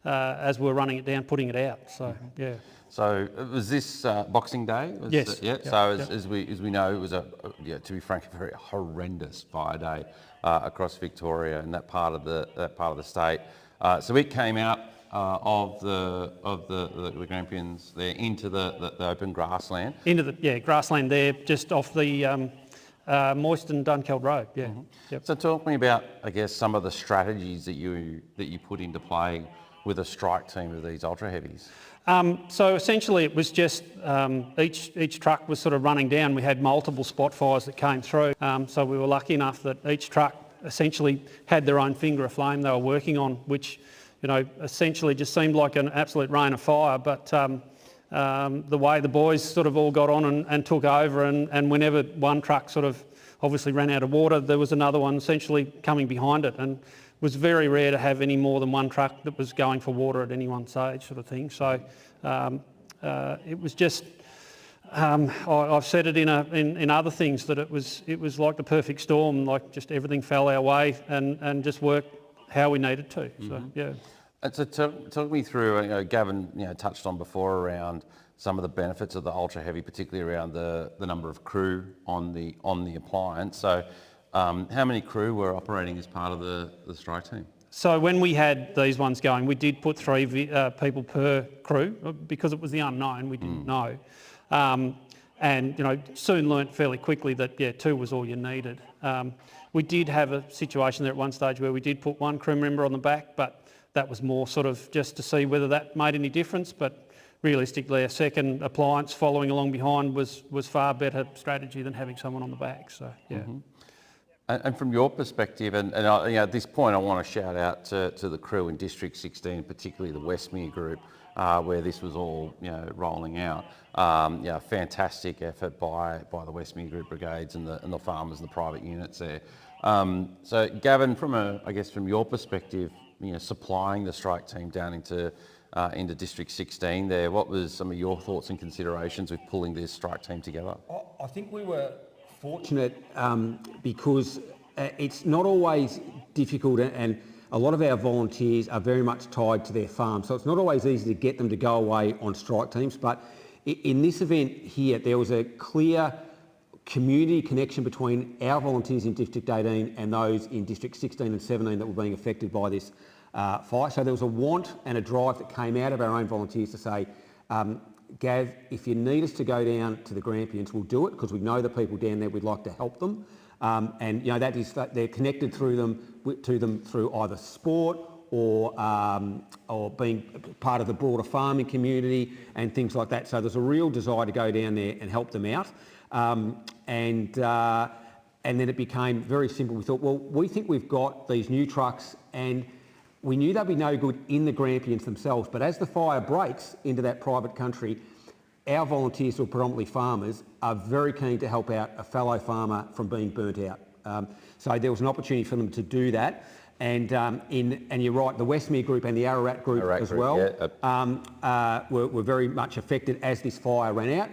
as we're running it down, putting it out. So, yeah. So was this Boxing Day? Yes. As we know, it was to be frank, a very horrendous fire day across Victoria and that part of the state. So it came out of the Grampians there into the open grassland. Into the grassland there, just off the Moyston Dunkeld Road. Yeah. Mm-hmm. Yep. So talk me about, I guess, some of the strategies that you put into play with a strike team of these ultra heavies. So essentially, it was just each truck was sort of running down. We had multiple spot fires that came through. So we were lucky enough that each truck essentially had their own finger of flame they were working on, which essentially just seemed like an absolute rain of fire. But the way the boys sort of all got on and took over, and whenever one truck sort of obviously ran out of water, there was another one essentially coming behind it. And it was very rare to have any more than one truck that was going for water at any one stage, sort of thing. So it was just, I've said it in other things, that it was like the perfect storm, like just everything fell our way and just worked how we needed to. Mm-hmm. So yeah. And so talk me through. Gavin, touched on before around some of the benefits of the ultra heavy, particularly around the number of crew on the appliance. So. How many crew were operating as part of the strike team? So when we had these ones going, we did put 3 people per crew because it was the unknown. We didn't know, and soon learnt fairly quickly that 2 was all you needed. We did have a situation there at one stage where we did put 1 crew member on the back, but that was more sort of just to see whether that made any difference. But realistically, a second appliance following along behind was far better strategy than having someone on the back. So yeah. Mm-hmm. And from your perspective, and at this point, I want to shout out to the crew in District 16, particularly the Westmere group, where this was all rolling out. Fantastic effort by the Westmere group brigades and the farmers and the private units there. So Gavin, from your perspective, supplying the strike team down into District 16 there, what was some of your thoughts and considerations with pulling this strike team together? I think we were fortunate because it's not always difficult, and a lot of our volunteers are very much tied to their farm, so it's not always easy to get them to go away on strike teams. But in this event here, there was a clear community connection between our volunteers in District 18 and those in District 16 and 17 that were being affected by this fire. So there was a want and a drive that came out of our own volunteers to say, Gav, if you need us to go down to the Grampians, we'll do it, because we know the people down there, we'd like to help them. And that is that they're connected to them through either sport or being part of the broader farming community and things like that. So there's a real desire to go down there and help them out. And then it became very simple. We thought, well, we think we've got these new trucks, and we knew they'd be no good in the Grampians themselves, but as the fire breaks into that private country, our volunteers, who are predominantly farmers, are very keen to help out a fellow farmer from being burnt out. So there was an opportunity for them to do that. And and you're right, the Westmere group and the Ararat group as well were very much affected as this fire ran out.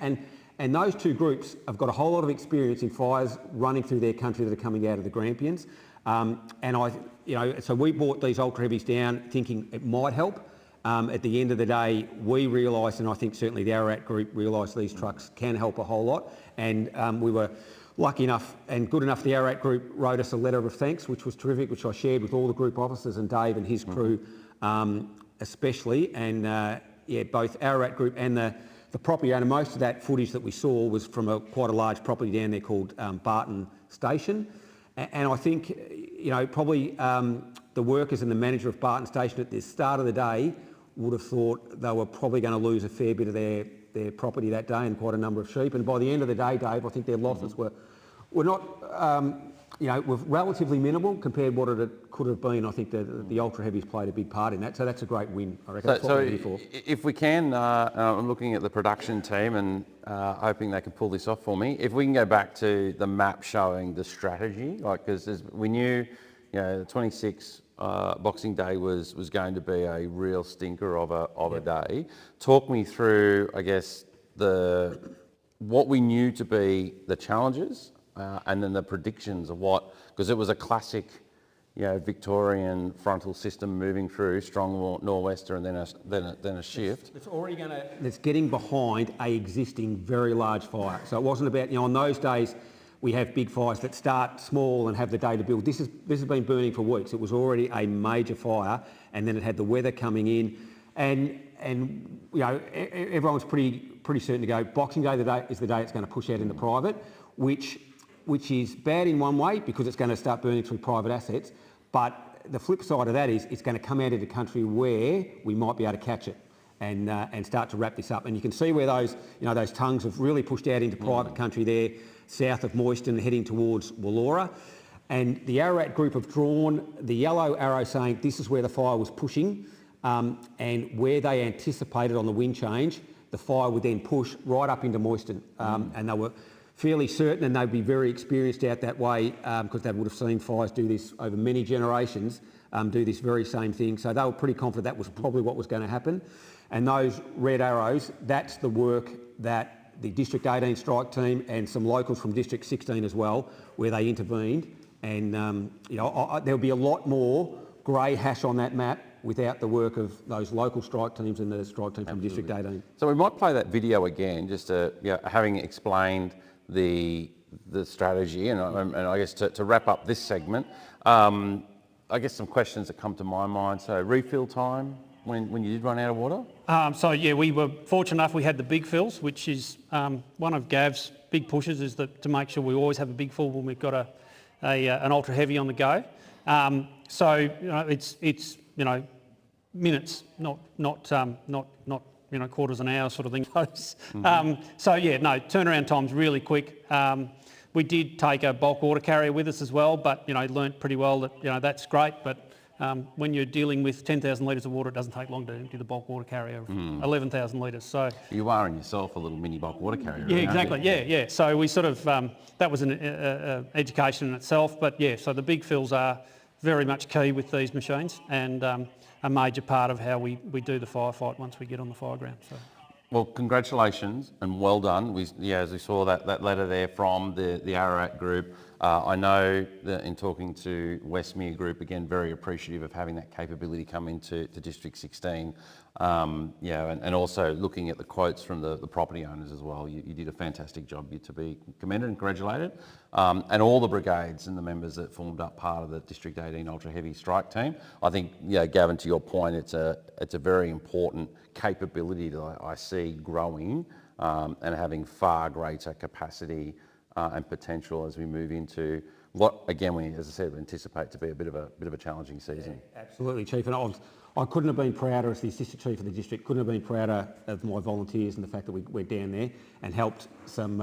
And those two groups have got a whole lot of experience in fires running through their country that are coming out of the Grampians. So we brought these ultra heavies down thinking it might help. At the end of the day, we realised, and I think certainly the Ararat group realised these trucks can help a whole lot. And we were lucky enough and good enough, the Ararat group wrote us a letter of thanks, which was terrific, which I shared with all the group officers and Dave and his crew especially. And both Ararat group and the property owner, most of that footage that we saw was from quite a large property down there called Barton Station. And I think, probably the workers and the manager of Barton Station at the start of the day would have thought they were probably going to lose a fair bit of their property that day and quite a number of sheep. And by the end of the day, Dave, I think their losses were not, were relatively minimal compared to what it could have been. I think the ultra heavies played a big part in that, so that's a great win. I reckon that's what we're here for. If we can, I'm looking at the production team and hoping they can pull this off for me. If we can go back to the map showing the strategy, because we knew, the 26th Boxing Day was going to be a real stinker of a day. Talk me through, I guess, what we knew to be the challenges and then the predictions of because it was a classic, Victorian frontal system moving through, strong nor'wester and then a shift. It's already it's getting behind a existing very large fire. So it wasn't about, on those days, we have big fires that start small and have the day to build. This has been burning for weeks. It was already a major fire, and then it had the weather coming in, and everyone's pretty certain to go. Boxing Day is the day it's going to push out into private, which is bad in one way because it's going to start burning through private assets. But the flip side of that is it's going to come out into country where we might be able to catch it and start to wrap this up. And you can see where those tongues have really pushed out into private country there, south of Moyston, heading towards Wallora. And the Ararat group have drawn the yellow arrow saying this is where the fire was pushing, and where they anticipated on the wind change, the fire would then push right up into Moyston. And they were fairly certain, and they'd be very experienced out that way because they would have seen fires do this over many generations, do this very same thing. So they were pretty confident that was probably what was going to happen. And those red arrows, that's the work that the District 18 strike team and some locals from District 16 as well, where they intervened. And there'll be a lot more grey hash on that map without the work of those local strike teams and the strike team from District 18. So we might play that video again, just having explained the strategy, and I guess to wrap up this segment, I guess some questions that come to my mind. So refill time when you did run out of water? We were fortunate enough we had the big fills, which is one of Gav's big pushes, is to make sure we always have a big fill when we've got an ultra heavy on the go. It's minutes, not quarters an hour sort of thing goes. Turnaround time's really quick. We did take a bulk water carrier with us as well, but learnt pretty well that that's great, but when you're dealing with 10,000 litres of water, it doesn't take long to empty the bulk water carrier of 11,000 litres. So you are in yourself a little mini bulk water carrier. Yeah, exactly. Yeah. So we sort of that was an education in itself. But so the big fills are very much key with these machines and a major part of how we do the firefight once we get on the fire ground. So. Well, congratulations and well done. As we saw that letter there from the Ararat group, I know that in talking to Westmere Group, again, very appreciative of having that capability come into District 16. And also looking at the quotes from the property owners as well. You did a fantastic job. You're to be commended and congratulated. And all the brigades and the members that formed up part of the District 18 Ultra Heavy Strike Team. I think, Gavin, to your point, it's a very important capability that I see growing and having far greater capacity and potential as we move into what, again, as I said, we anticipate to be a bit of a challenging season. Yeah, absolutely, Chief. And I couldn't have been prouder as the Assistant Chief of the District, couldn't have been prouder of my volunteers and the fact that we're down there and helped some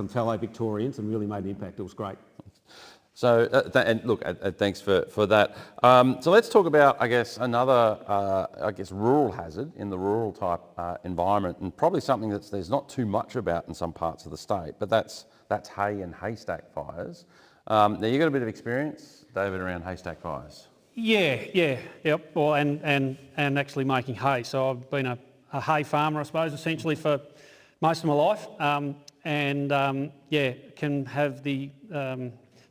fellow Victorians and really made an impact. It was great. So, thanks for that. So let's talk about, I guess, another, rural hazard in the rural type environment, and probably something there's not too much about in some parts of the state, but that's hay and haystack fires. Now, you've got a bit of experience, David, around haystack fires. Yep. Well, and actually making hay. So I've been a hay farmer, I suppose, essentially for most of my life, can have the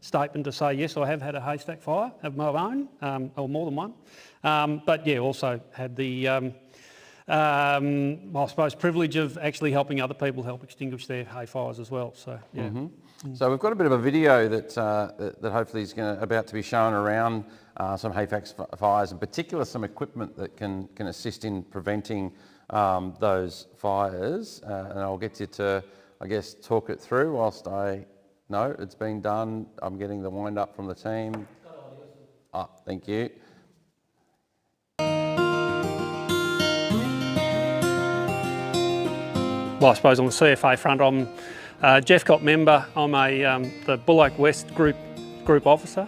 statement to say, yes, I have had a haystack fire of my own, or more than one. But yeah, also had the, I suppose, privilege of actually helping other people help extinguish their hay fires as well. So yeah. So we've got a bit of a video that hopefully is about to be shown around some AFAC fires, in particular some equipment that can assist in preventing those fires. And I'll get you to, I guess, talk it through whilst I know it's been done. I'm getting the wind up from the team. Thank you. Well, I suppose on the CFA front, I'm a Jeffcott member. I'm the Buloke West group officer,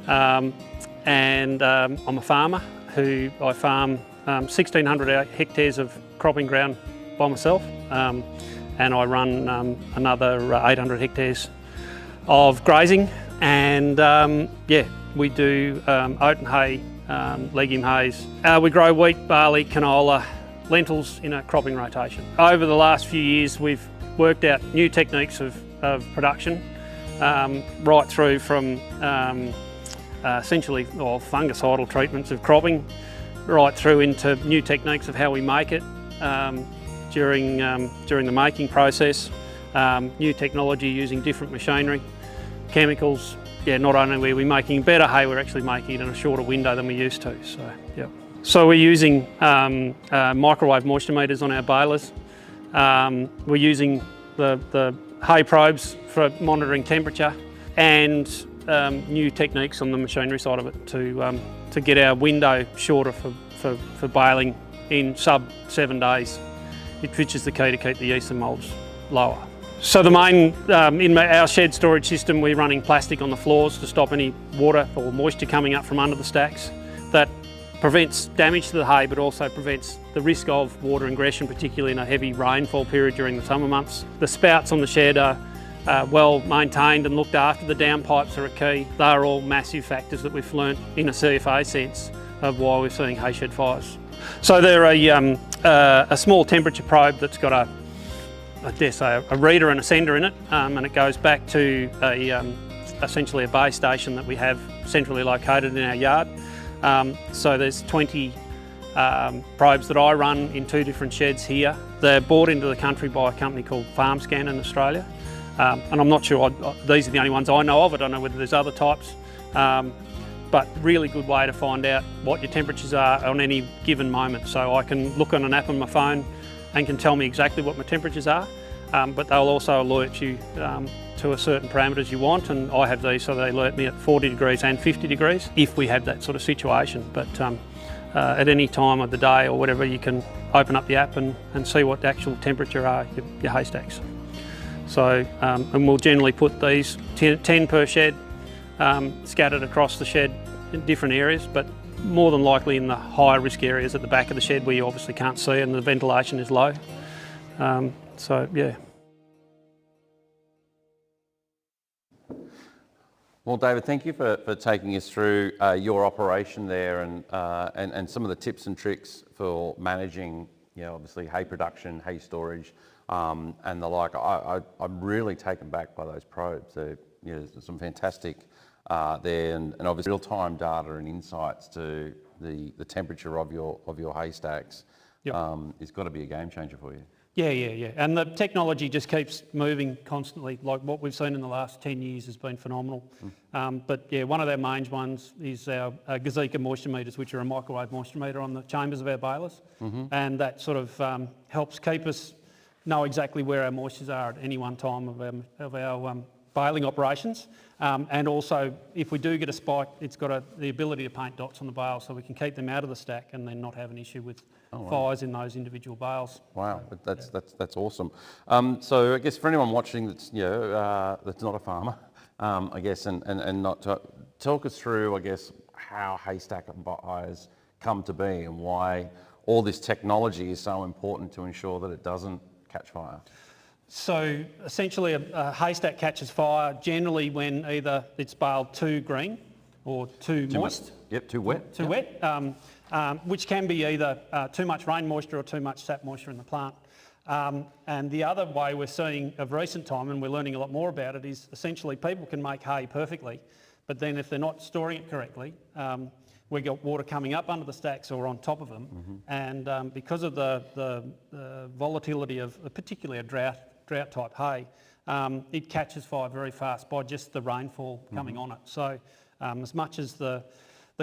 and I'm a farmer who I farm 1,600 hectares of cropping ground by myself, and I run another 800 hectares of grazing, and we do oat and hay, legume hays. We grow wheat, barley, canola, lentils in a cropping rotation. Over the last few years we've worked out new techniques of production, right through from essentially fungicidal treatments of cropping, right through into new techniques of how we make it during the making process, new technology using different machinery, chemicals. Yeah, not only are we making better hay, we're actually making it in a shorter window than we used to. So yeah. So we're using microwave moisture meters on our balers. We're using the hay probes for monitoring temperature, and new techniques on the machinery side of it to get our window shorter for baling in sub 7 days, which is the key to keep the yeast and moulds lower. So the main, in our shed storage system, we're running plastic on the floors to stop any water or moisture coming up from under the stacks. That prevents damage to the hay, but also prevents the risk of water ingression, particularly in a heavy rainfall period during the summer months. The spouts on the shed are well maintained and looked after. The downpipes are a key. They are all massive factors that we've learnt in a CFA sense of why we're seeing hay shed fires. So they're a small temperature probe that's got a reader and a sender in it, and it goes back to essentially a base station that we have centrally located in our yard. So there's 20 probes that I run in 2 different sheds here. They're brought into the country by a company called FarmScan in Australia. And I'm not sure, these are the only ones I know of. I don't know whether there's other types. But really good way to find out what your temperatures are on any given moment. So I can look on an app on my phone and can tell me exactly what my temperatures are. But they'll also alert you to a certain parameters you want, and I have these so they alert me at 40 degrees and 50 degrees if we have that sort of situation. But at any time of the day or whatever, you can open up the app and see what the actual temperature are your haystacks. So, and we'll generally put these 10 per shed, scattered across the shed in different areas, but more than likely in the higher risk areas at the back of the shed where you obviously can't see and the ventilation is low. So yeah. Well, David, thank you for taking us through your operation there and some of the tips and tricks for managing, obviously hay production, hay storage, and the like. I'm really taken back by those probes. There's some fantastic there, and obviously real-time data and insights to the temperature of your haystacks. Yep. It's got to be a game changer for you. Yeah. And the technology just keeps moving constantly. Like what we've seen in the last 10 years has been phenomenal. But yeah, one of our main ones is our Gazika moisture meters, which are a microwave moisture meter on the chambers of our balers. And that sort of helps keep us know exactly where our moistures are at any one time of our baling operations. And also, if we do get a spike, it's got the ability to paint dots on the bale so we can keep them out of the stack and then not have an issue with fires in those individual bales. Wow, that's awesome. So I guess for anyone watching that's that's not a farmer, I guess, and not to talk us through, I guess, how haystack fires come to be and why all this technology is so important to ensure that it doesn't catch fire. So essentially a haystack catches fire generally when either it's baled too green or too moist. Yep, too wet. Too wet, which can be either too much rain moisture or too much sap moisture in the plant. And the other way we're seeing of recent time, and we're learning a lot more about it, is essentially people can make hay perfectly, but then if they're not storing it correctly, we got water coming up under the stacks or on top of them, and because of the volatility of particularly a drought type hay, it catches fire very fast by just the rainfall coming on it. So as much as the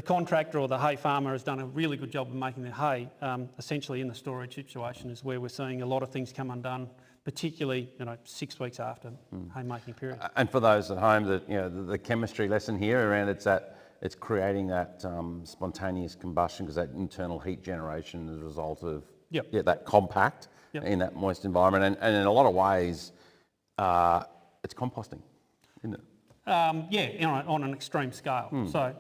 contractor or the hay farmer has done a really good job of making their hay, essentially in the storage situation is where we're seeing a lot of things come undone, particularly 6 weeks after haymaking period. And for those at home, that the chemistry lesson here around it's creating that spontaneous combustion, because that internal heat generation is a result of that compact in that moist environment, and in a lot of ways, it's composting, isn't it? On an extreme scale. So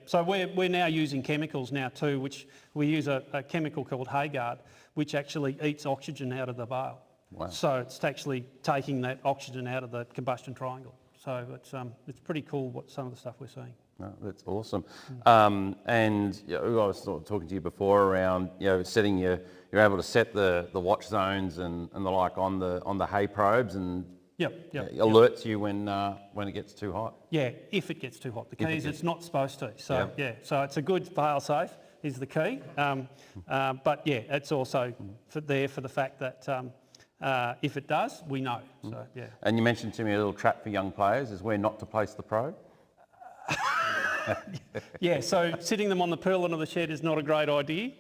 So we're now using chemicals now too, which we use a chemical called Hayguard, which actually eats oxygen out of the bale. Wow. So it's actually taking that oxygen out of the combustion triangle. So it's pretty cool what some of the stuff we're seeing. No, that's awesome. And I was talking to you before around setting you're able to set the watch zones and the like on the hay probes, and alerts you when it gets too hot. Yeah, if it gets too hot. The key is it's not supposed to. So so it's a good fail safe is the key. But it's also there for the fact that if it does, we know. So And you mentioned to me a little trap for young players is where not to place the probe. So sitting them on the purlin of the shed is not a great idea.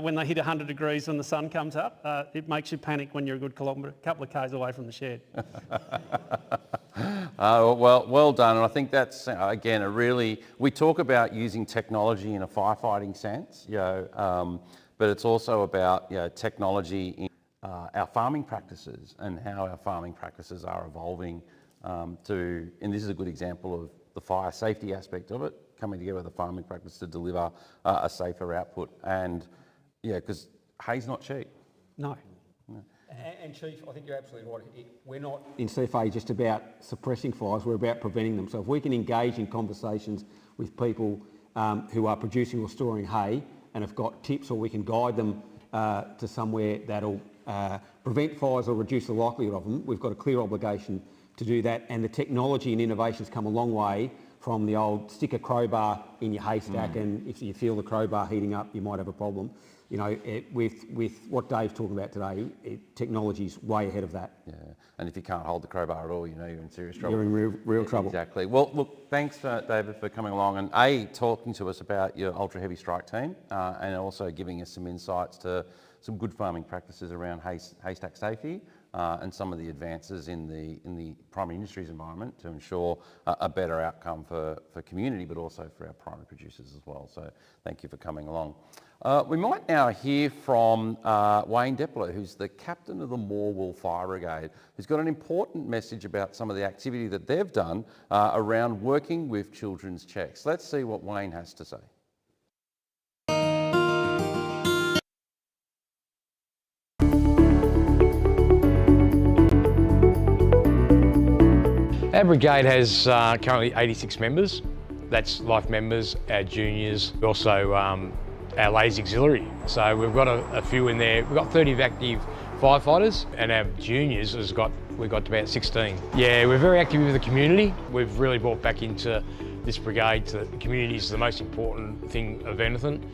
When they hit 100 degrees and the sun comes up, it makes you panic when you're a good couple of k's away from the shed. Well done, and I think that's again we talk about using technology in a firefighting sense, but it's also about technology in our farming practices and how our farming practices are evolving and this is a good example of the fire safety aspect of it, coming together with the farming practice to deliver a safer output. And because hay's not cheap. No. And Chief, I think you're absolutely right. We're not in CFA just about suppressing fires, we're about preventing them. So if we can engage in conversations with people who are producing or storing hay and have got tips, or we can guide them to somewhere that'll prevent fires or reduce the likelihood of them, we've got a clear obligation to do that. And the technology and innovations come a long way from the old stick a crowbar in your haystack, and if you feel the crowbar heating up, you might have a problem. With what Dave's talking about today, technology's way ahead of that. Yeah, and if you can't hold the crowbar at all, you're in serious trouble. You're in real trouble. Exactly. Well, look, thanks, David, for coming along and talking to us about your ultra heavy strike team, and also giving us some insights to some good farming practices around haystack safety. And some of the advances in the primary industries environment to ensure a better outcome for community, but also for our primary producers as well. So thank you for coming along. We might now hear from Wayne Depler, who's the captain of the Morwell Fire Brigade, who's got an important message about some of the activity that they've done around working with children's checks. Let's see what Wayne has to say. Our brigade has currently 86 members. That's life members, our juniors, also our ladies auxiliary. So we've got a few in there. We've got 30 active firefighters, and our juniors we've got about 16. Yeah, we're very active with the community. We've really brought back into this brigade to the community is the most important thing of anything.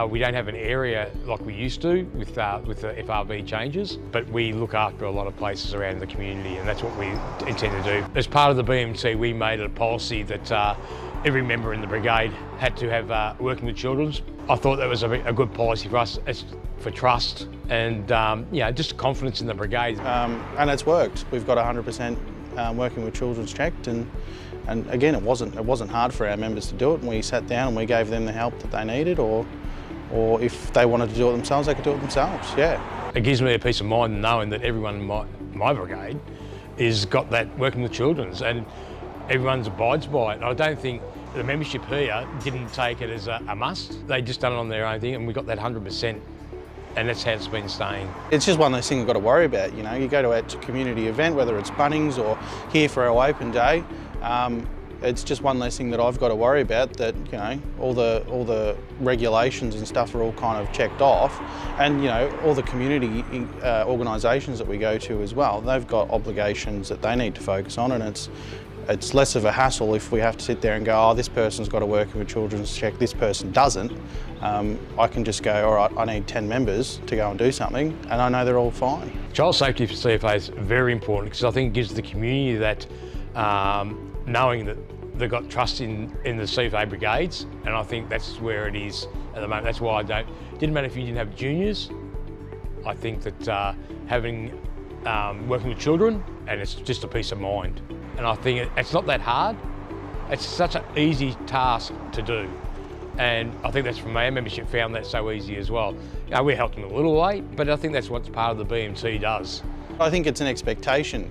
We don't have an area like we used to with the FRB changes, but we look after a lot of places around the community, and that's what we intend to do. As part of the BMT, we made it a policy that every member in the brigade had to have working with children. I thought that was a good policy for us, for trust and just confidence in the brigade. And it's worked. We've got 100% working with children's checked, and again, it wasn't hard for our members to do it, and we sat down and we gave them the help that they needed, or if they wanted to do it themselves, they could do it themselves, It gives me a peace of mind knowing that everyone in my brigade has got that working with children's, and everyone abides by it. And I don't think the membership here didn't take it as a must. They just done it on their own thing, and we got that 100%, and that's how it's been staying. It's just one of those things you've got to worry about, you go to a community event, whether it's Bunnings or here for our open day, it's just one less thing that I've got to worry about, that, you know, all the regulations and stuff are all kind of checked off. And, you know, all the community organisations that we go to as well, they've got obligations that they need to focus on, and it's less of a hassle if we have to sit there and go, oh, this person's got to work with children's check, this person doesn't. I can just go, all right, I need 10 members to go and do something, and I know they're all fine. Child safety for CFA is very important because I think it gives the community that knowing that they've got trust in the CFA brigades, and I think that's where it is at the moment. That's why it didn't matter if you didn't have juniors. I think that working with children, and it's just a peace of mind. And I think it's not that hard. It's such an easy task to do. And I think that's from our membership found that so easy as well. You know, we helped them a little late, but I think that's what part of the BMT does. I think it's an expectation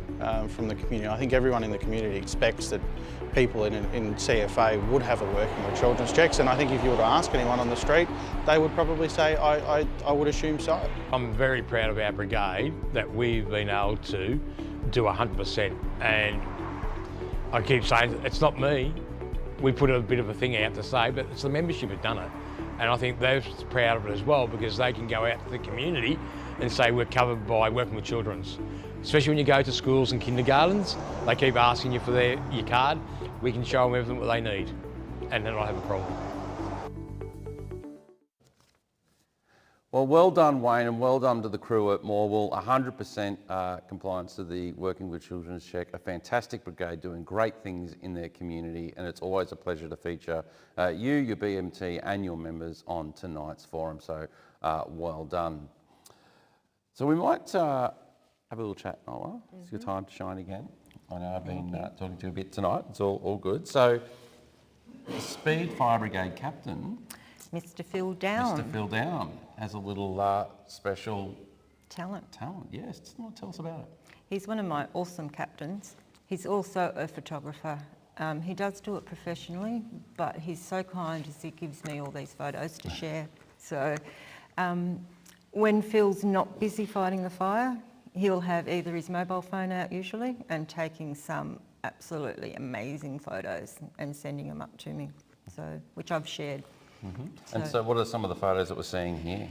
from the community. I think everyone in the community expects that people in CFA would have a working with children's checks, and I think if you were to ask anyone on the street, they would probably say, I would assume so. I'm very proud of our brigade that we've been able to do 100%, and I keep saying it's not me. We put a bit of a thing out to say, but it's the membership that done it. And I think they're proud of it as well, because they can go out to the community and say we're covered by working with children's. Especially when you go to schools and kindergartens, they keep asking you for your card. We can show them everything what they need, and then I have a problem. Well, well done, Wayne, and well done to the crew at Morwell. 100% compliance to the Working with Children's Check. A fantastic brigade doing great things in their community, and it's always a pleasure to feature you, your BMT and your members on tonight's forum, so well done. So we might have a little chat, Noela. It's your time to shine again. I know I've been talking to you a bit tonight. It's all good. So, Speed Fire Brigade Captain, Mr. Phil Down. Mr. Phil Down has a little special Talent. Yes, tell us about it. He's one of my awesome captains. He's also a photographer. He does do it professionally, but he's so kind as he gives me all these photos to share. So when Phil's not busy fighting the fire, he'll have either his mobile phone out usually and taking some absolutely amazing photos and sending them up to me, so which I've shared. Mm-hmm. And so what are some of the photos that we're seeing here?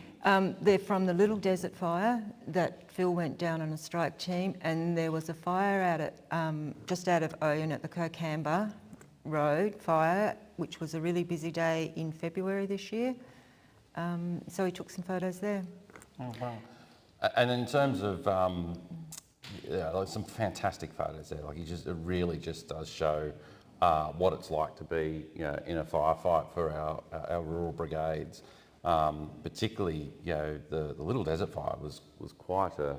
They're from the Little Desert Fire that Phil went down on a strike team, and there was a fire out at just out of Ouyen at the Kokamba Road fire, which was a really busy day in February this year. So he took some photos there. Oh, wow. And in terms of like some fantastic photos there, like it really just does show what it's like to be, you know, in a firefight for our rural brigades. Particularly, you know, the Little Desert Fire was quite a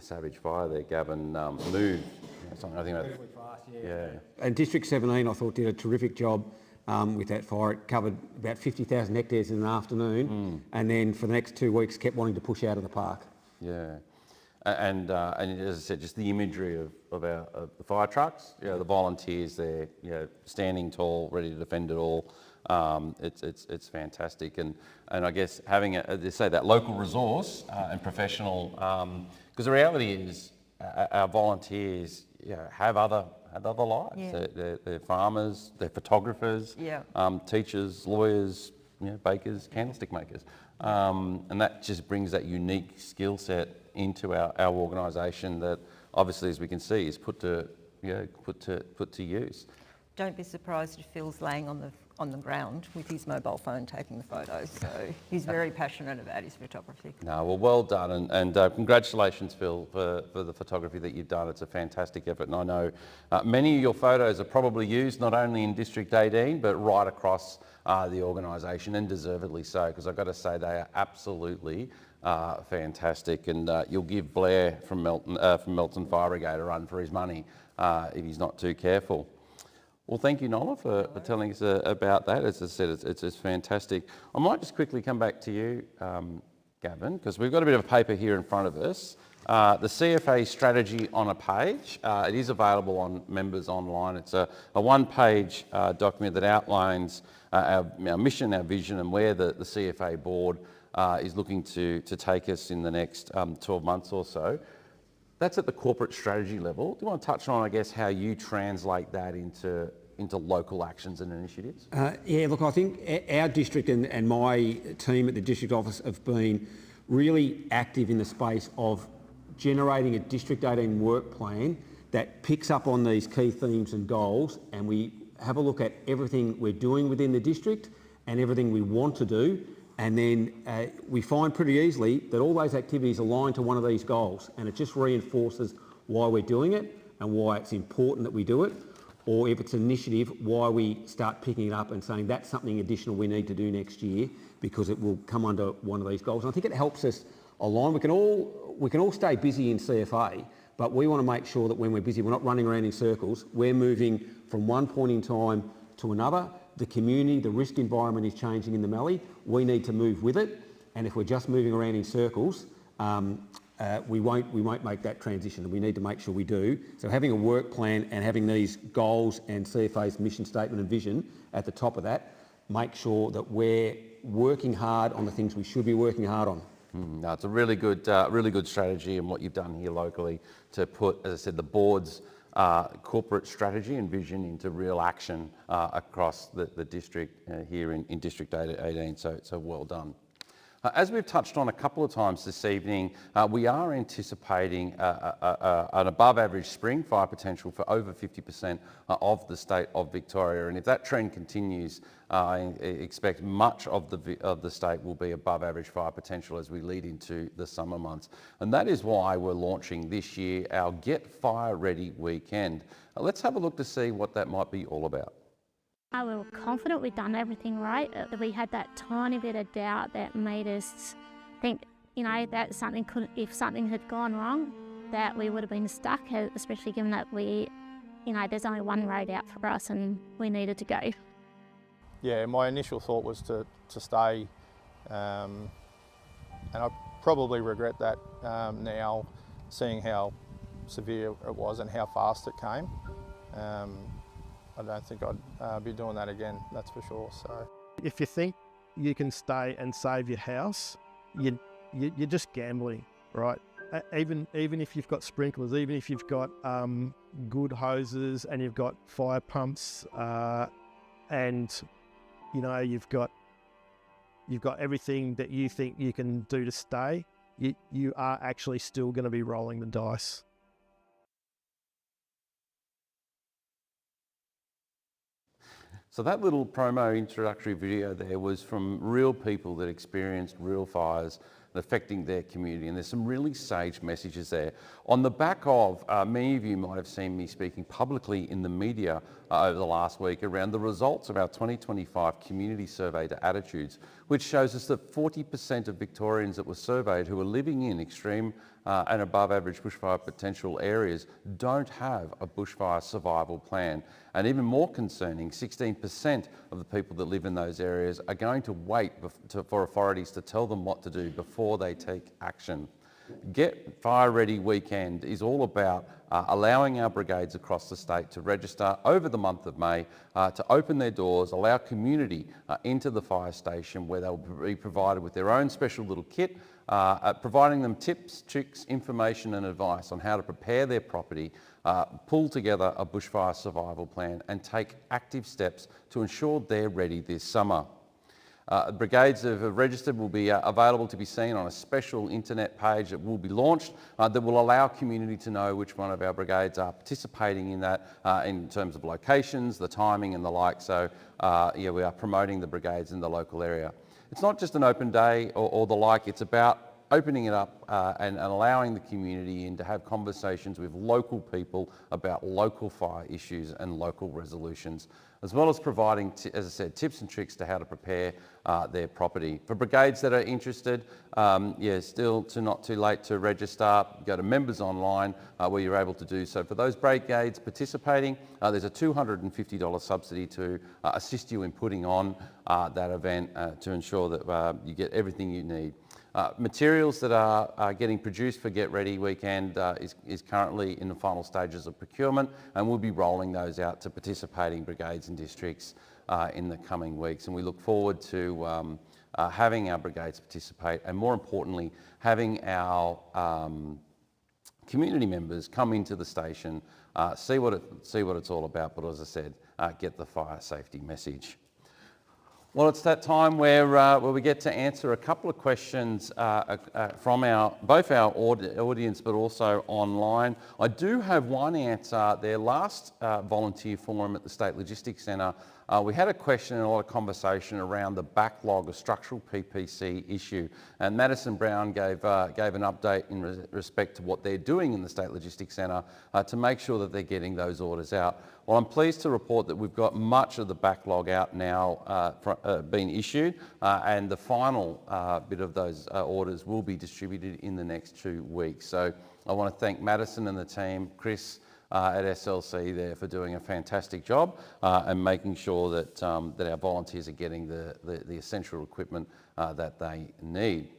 savage fire there. Gavin moved, you know, something I think about. Really fast, yeah. And District 17, I thought, did a terrific job with that fire. It covered about 50,000 hectares in an afternoon, and then for the next 2 weeks kept wanting to push out of the park. Yeah. And as I said, just the imagery of the fire trucks, you know, the volunteers there, you know, standing tall, ready to defend it all. It's fantastic, and I guess having they say that local resource and professional, because the reality is our volunteers, you know, have other lives. Yeah. They're farmers, they're photographers, teachers, lawyers, you know, bakers, candlestick makers, and that just brings that unique skill set into our organisation that obviously, as we can see, is put to use. Don't be surprised if Phil's laying on the ground with his mobile phone taking the photos. So he's very passionate about his photography. No, well done, and congratulations, Phil, for the photography that you've done. It's a fantastic effort, and I know many of your photos are probably used not only in District 18 but right across the organisation, and deservedly so, because I've got to say they are absolutely fantastic, and you'll give Blair from Melton Fire Brigade a run for his money if he's not too careful. Well, thank you, Noela, for telling us about that. As I said, it's fantastic. I might just quickly come back to you, Gavin, because we've got a bit of a paper here in front of us. The CFA strategy on a page. It is available on members online. It's a one-page document that outlines our mission, our vision, and where the CFA board is looking to take us in the next 12 months or so. That's at the corporate strategy level. Do you want to touch on, I guess, how you translate that into, into local actions and initiatives? Yeah, look, I think our district and my team at the district office have been really active in the space of generating a District 18 work plan that picks up on these key themes and goals, and we have a look at everything we're doing within the district and everything we want to do, and then we find pretty easily that all those activities align to one of these goals, and it just reinforces why we're doing it and why it's important that we do it, or if it's an initiative, why we start picking it up and saying that's something additional we need to do next year because it will come under one of these goals. And I think it helps us align. We can all stay busy in CFA, but we want to make sure that when we're busy, we're not running around in circles. We're moving from one point in time to another. The community, the risk environment is changing in the Mallee. We need to move with it. And if we're just moving around in circles, we won't make that transition. We need to make sure we do. So having a work plan and having these goals and CFA's mission statement and vision at the top of that, make sure that we're working hard on the things we should be working hard on. No, it's a really good strategy, and what you've done here locally to put, as I said, the board's corporate strategy and vision into real action across the district here in District 18. So well done. As we've touched on a couple of times this evening, we are anticipating an above average spring fire potential for over 50% of the state of Victoria. And if that trend continues, I expect much of the state will be above average fire potential as we lead into the summer months. And that is why we're launching this year our Get Fire Ready weekend. Let's have a look to see what that might be all about. We were confident we'd done everything right. We had that tiny bit of doubt that made us think, that if something had gone wrong, that we would have been stuck, especially given that there's only one road out for us and we needed to go. Yeah, my initial thought was to stay, and I probably regret that now, seeing how severe it was and how fast it came. I don't think I'd be doing that again, that's for sure. So, if you think you can stay and save your house, you're just gambling, right? Even if you've got sprinklers, even if you've got good hoses and you've got fire pumps, and you've got everything that you think you can do to stay, you are actually still going to be rolling the dice. So that little promo introductory video there was from real people that experienced real fires affecting their community, and there's some really sage messages there. On the back of, many of you might have seen me speaking publicly in the media over the last week around the results of our 2025 community survey to attitudes, which shows us that 40% of Victorians that were surveyed who are living in extreme and above average bushfire potential areas don't have a bushfire survival plan. And even more concerning, 16% of the people that live in those areas are going to wait for authorities to tell them what to do before they take action. Get Fire Ready Weekend is all about allowing our brigades across the state to register over the month of May, to open their doors, allow community into the fire station where they'll be provided with their own special little kit, providing them tips, tricks, information and advice on how to prepare their property, pull together a bushfire survival plan and take active steps to ensure they're ready this summer. Brigades that have registered will be available to be seen on a special internet page that will be launched that will allow community to know which one of our brigades are participating in that in terms of locations, the timing and the like. So we are promoting the brigades in the local area. It's not just an open day or the like, it's about opening it up and allowing the community in to have conversations with local people about local fire issues and local resolutions, as well as providing, as I said, tips and tricks to how to prepare their property. For brigades that are interested, still not too late to register. Go to Members Online where you're able to do so. For those brigades participating, there's a $250 subsidy to assist you in putting on that event to ensure that you get everything you need. Materials that are getting produced for Get Ready Weekend is currently in the final stages of procurement, and we'll be rolling those out to participating brigades and districts in the coming weeks. And we look forward to having our brigades participate, and more importantly, having our community members come into the station, see what it's all about, but as I said, get the fire safety message. Well, it's that time where we get to answer a couple of questions from both our audience but also online. I do have one answer. Their last volunteer forum at the State Logistics Centre, we had a question and a lot of conversation around the backlog of structural PPC issue, and Madison Brown gave an update in respect to what they're doing in the State Logistics Centre to make sure that they're getting those orders out. Well, I'm pleased to report that we've got much of the backlog out now being issued, and the final bit of those orders will be distributed in the next 2 weeks. So I want to thank Madison and the team, Chris at SLC there, for doing a fantastic job and making sure that, that our volunteers are getting the essential equipment that they need.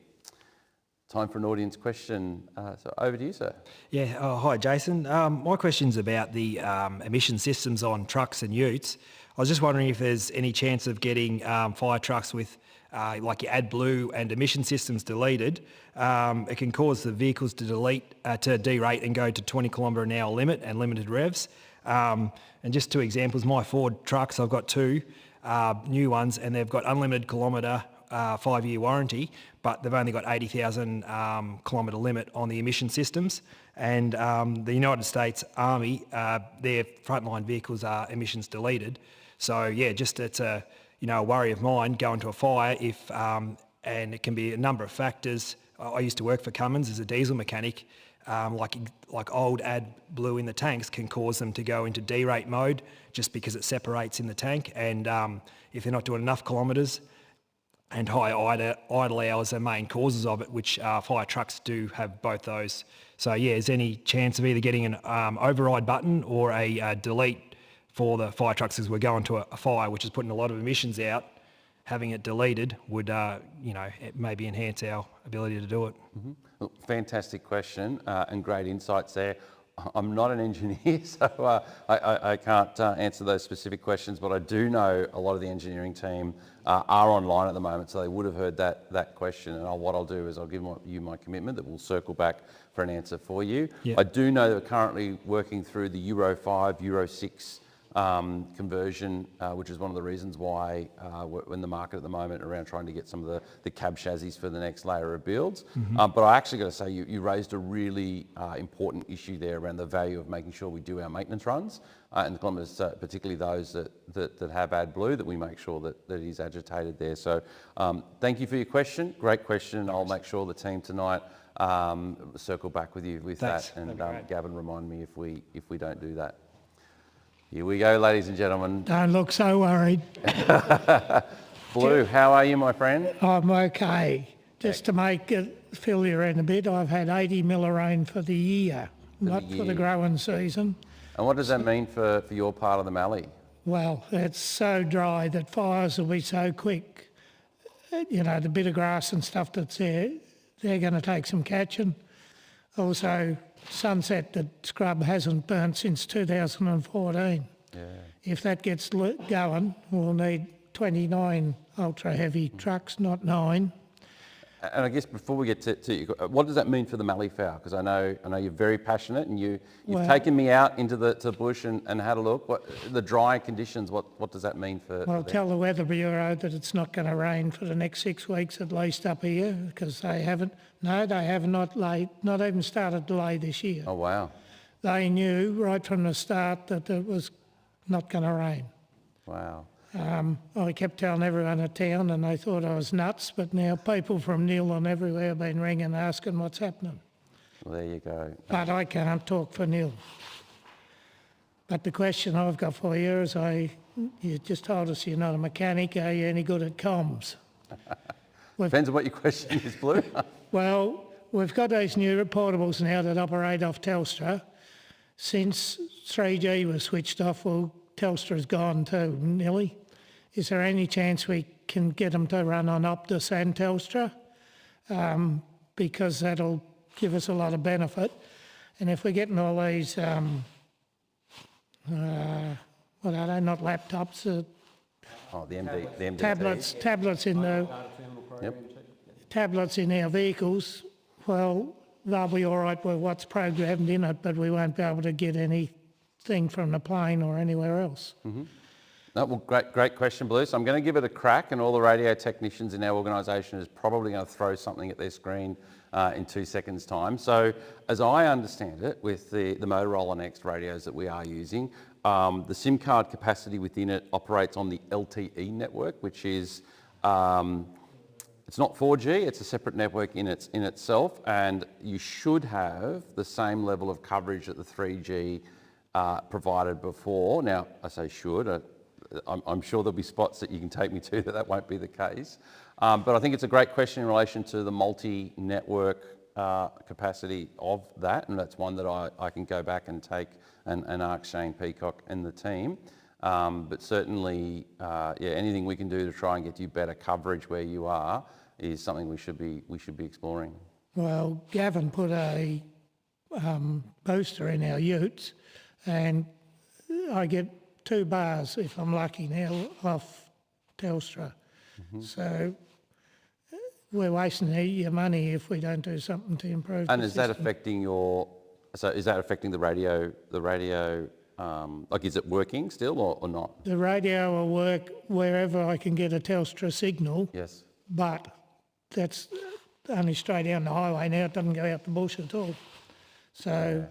Time for an audience question. So over to you, sir. Yeah, hi Jason. My question's about the emission systems on trucks and utes. I was just wondering if there's any chance of getting fire trucks with like your AdBlue and emission systems deleted. It can cause the vehicles to derate and go to 20 kilometre an hour limit and limited revs. And just 2 examples, my Ford trucks, I've got 2 new ones, and they've got unlimited kilometre 5-year warranty, but they've only got 80,000 kilometre limit on the emission systems. And the United States Army, their frontline vehicles are emissions deleted. So yeah, just it's a worry of mine going to a fire if, and it can be a number of factors. I used to work for Cummins as a diesel mechanic. Like old AdBlue in the tanks can cause them to go into derate mode just because it separates in the tank, and if they're not doing enough kilometres, and high idle hours are main causes of it, which fire trucks do have both those. So yeah, is there any chance of either getting an override button or a delete for the fire trucks as we're going to a fire, which is putting a lot of emissions out? Having it deleted would, it maybe enhance our ability to do it. Mm-hmm. Well, fantastic question and great insights there. I'm not an engineer, so I can't answer those specific questions, but I do know a lot of the engineering team are online at the moment, so they would have heard that question. And what I'll do is I'll give you my commitment that we'll circle back for an answer for you. Yep. I do know that we're currently working through the Euro 5, Euro 6 conversion, which is one of the reasons why we're in the market at the moment around trying to get some of the cab chassis for the next layer of builds. Mm-hmm. But I actually got to say, you raised a really important issue there around the value of making sure we do our maintenance runs, and the kilometres, particularly those that have AdBlue, that we make sure that is agitated there. So thank you for your question. Great question. I'll make sure the team tonight circle back with you with that, and Gavin, remind me if we don't do that. Here we go, ladies and gentlemen. Don't look so worried. Blue, how are you, my friend? I'm okay. Just to make it fill you in a bit, I've had 80 mil of rain for the year, not for the growing season. And what does that mean for your part of the Mallee? Well, it's so dry that fires will be so quick. The bit of grass and stuff that's there, they're going to take some catching. Also, Sunset, that scrub hasn't burnt since 2014. Yeah. If that gets going, we'll need 29 ultra heavy trucks, not 9. And I guess before we get to you, what does that mean for the Mallee fowl? Because I know you're very passionate, and you've taken me out into the bush and had a look. The dry conditions, what does that mean for? Well, tell the Weather Bureau that it's not going to rain for the next 6 weeks at least up here, because they have not even started to lay this year. Oh wow! They knew right from the start that it was not going to rain. Wow. I kept telling everyone in town, and they thought I was nuts, but now people from Neil and everywhere have been ringing asking what's happening. Well, there you go. But I can't talk for Neil. But the question I've got for you is, you just told us you're not a mechanic. Are you any good at comms? Depends on what your question is, Blue. Well, we've got these new portables now that operate off Telstra. Since 3G was switched off, well, Telstra's gone too, nearly. Is there any chance we can get them to run on Optus and Telstra? Because that'll give us a lot of benefit. And if we're getting all these, what are they, not laptops, the MD tablets in the tablets in our vehicles, well, they'll be all right with what's programmed in it, but we won't be able to get anything from the plane or anywhere else. Mm-hmm. No, well, great question, Blue. So I'm going to give it a crack, and all the radio technicians in our organisation is probably going to throw something at their screen in 2 seconds' time. So as I understand it, with the Motorola Next radios that we are using, the SIM card capacity within it operates on the LTE network, which is, it's not 4G, it's a separate network in itself, and you should have the same level of coverage that the 3G provided before. Now, I say should, I'm sure there'll be spots that you can take me to that won't be the case. But I think it's a great question in relation to the multi-network capacity of that, and that's one that I can go back and take and ask Shane Peacock and the team. But certainly, anything we can do to try and get you better coverage where you are is something we should be exploring. Well, Gavin put a booster in our utes, and I get 2 bars if I'm lucky now off Telstra. So we're wasting your money if we don't do something to improve. And the is that system. affecting is that affecting the radio? Like, is it working still or not? The radio will work wherever I can get a Telstra signal. Yes. But that's only straight down the highway now. It doesn't go out the bush at all. So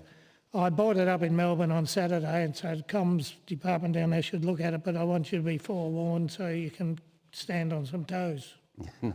I bought it up in Melbourne on Saturday, and so the comms department down there should look at it, but I want you to be forewarned so you can stand on some toes. It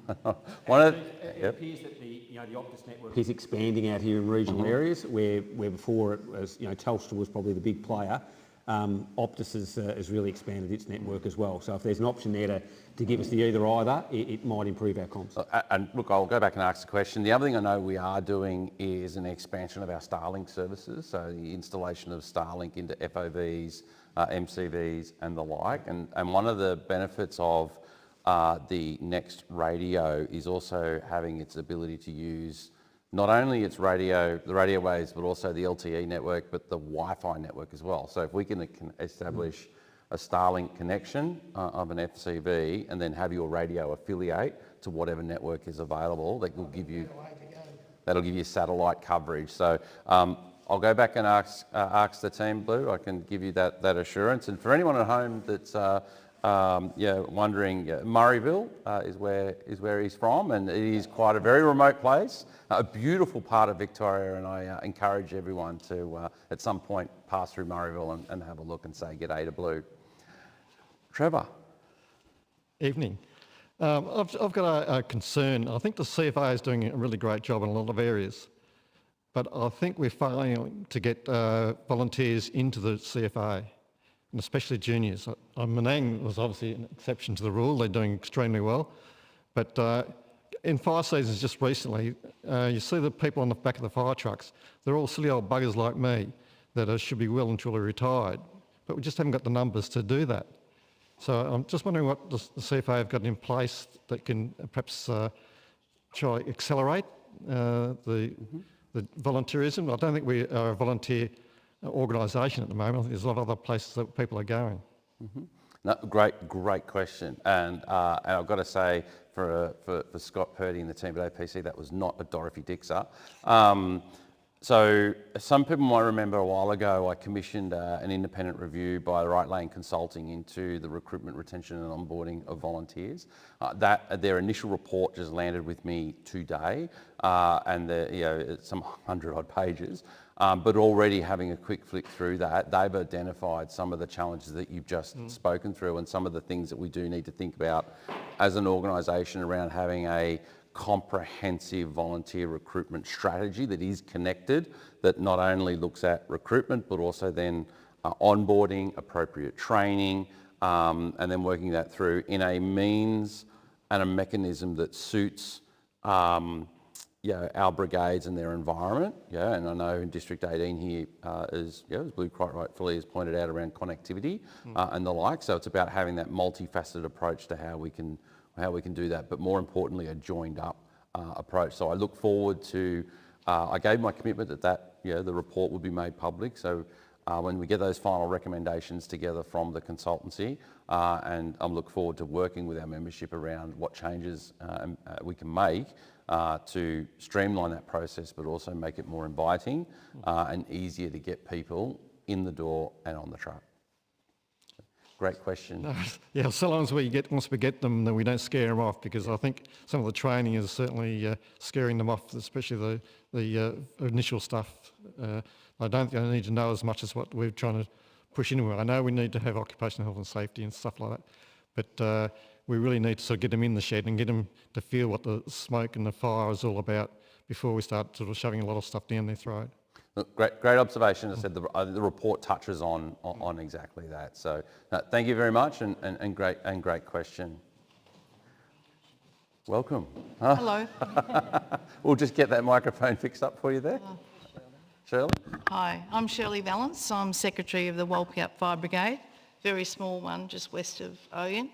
appears that the Optus network is expanding out here in regional areas where before it was, Telstra was probably the big player. Optus has really expanded its network as well. So if there's an option there to give us the either, it might improve our comms. And look, I'll go back and ask the question. The other thing I know we are doing is an expansion of our Starlink services, so the installation of Starlink into FOVs, MCVs and the like. And one of the benefits of the Next radio is also having its ability to use not only its the radio waves, but also the LTE network, but the Wi-Fi network as well. So if we can establish a Starlink connection of an FCV and then have your radio affiliate to whatever network is available, that will give you satellite coverage. So I'll go back and ask the team, Blue. I can give you that assurance. And for anyone at home that's wondering, Murrayville is where he's from, and it is quite a very remote place, a beautiful part of Victoria, and I encourage everyone to at some point pass through Murrayville and have a look and say g'day to Blue. Trevor. Evening. I've got a concern. I think the CFA is doing a really great job in a lot of areas, but I think we're failing to get volunteers into the CFA, and especially juniors. Manang was obviously an exception to the rule. They're doing extremely well. But in fire seasons just recently, you see the people on the back of the fire trucks. They're all silly old buggers like me that should be well and truly retired, but we just haven't got the numbers to do that. So I'm just wondering what the CFA have got in place that can perhaps try to accelerate the volunteerism. I don't think we are a volunteer organisation at the moment. I think there's a lot of other places that people are going. No, great question. And I've got to say, for Scott Purdy and the team at APC, that was not a Dorothy Dixer. So some people might remember a while ago I commissioned an independent review by Wright Consulting into the recruitment, retention and onboarding of volunteers. Their initial report just landed with me today, and it's some 100-odd pages. But already having a quick flick through that, they've identified some of the challenges that you've just spoken through, and some of the things that we do need to think about as an organisation around having a comprehensive volunteer recruitment strategy that is connected, that not only looks at recruitment but also then onboarding, appropriate training, and then working that through in a means and a mechanism that suits our brigades and their environment. And I know in District 18 here as Blue quite rightfully has pointed out around connectivity and the like. So it's about having that multifaceted approach to how we can do that, but more importantly, a joined up approach. So I look forward to, I gave my commitment that the report would be made public. So when we get those final recommendations together from the consultancy, and I look forward to working with our membership around what changes we can make to streamline that process, but also make it more inviting and easier to get people in the door and on the truck. Great question. Yeah, so long as once we get them, then we don't scare them off, because I think some of the training is certainly scaring them off, especially the initial stuff. I don't think I need to know as much as what we're trying to push into it. I know we need to have occupational health and safety and stuff like that, but we really need to sort of get them in the shed and get them to feel what the smoke and the fire is all about before we start sort of shoving a lot of stuff down their throat. Look, great observation. As I said, the report touches on exactly that. So thank you very much, and great question. Welcome. Hello. We'll just get that microphone fixed up for you there. Shirley? Hi, I'm Shirley Valance. I'm Secretary of the Walpiap Fire Brigade, very small one just west of Ouyen.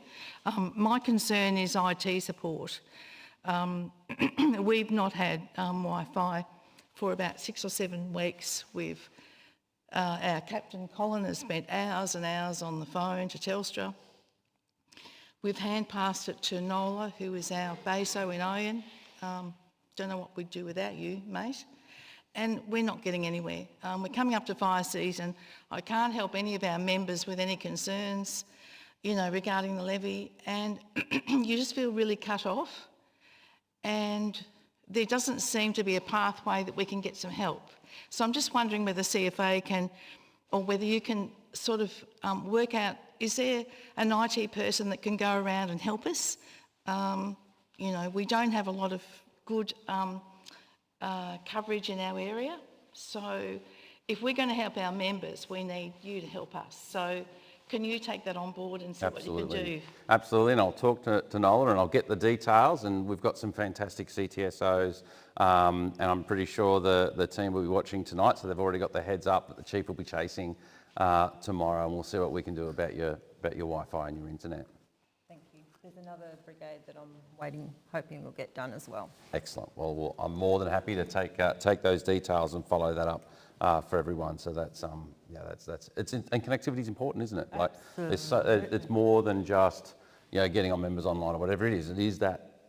My concern is IT support. We've not had Wi-Fi for about 6 or 7 weeks. Our Captain Colin has spent hours and hours on the phone to Telstra. We've hand-passed it to Noela, who is our BASO in Ouyen. Don't know what we'd do without you, mate. And we're not getting anywhere. We're coming up to fire season. I can't help any of our members with any concerns, regarding the levy, and you just feel really cut off. And there doesn't seem to be a pathway that we can get some help. So I'm just wondering whether CFA can, or whether you can sort of work out, is there an IT person that can go around and help us? We don't have a lot of good coverage in our area. So if we're going to help our members, we need you to help us. So can you take that on board and see what you can do? Absolutely, and I'll talk to Noela and I'll get the details, and we've got some fantastic CTSOs, and I'm pretty sure the team will be watching tonight, so they've already got their heads up that the Chief will be chasing tomorrow, and we'll see what we can do about your Wi-Fi and your internet. Thank you. There's another brigade that I'm hoping will get done as well. Excellent. Well, I'm more than happy to take those details and follow that up for everyone. So that's and connectivity is important, isn't it? Like it's more than just getting our members online or whatever it is. It is that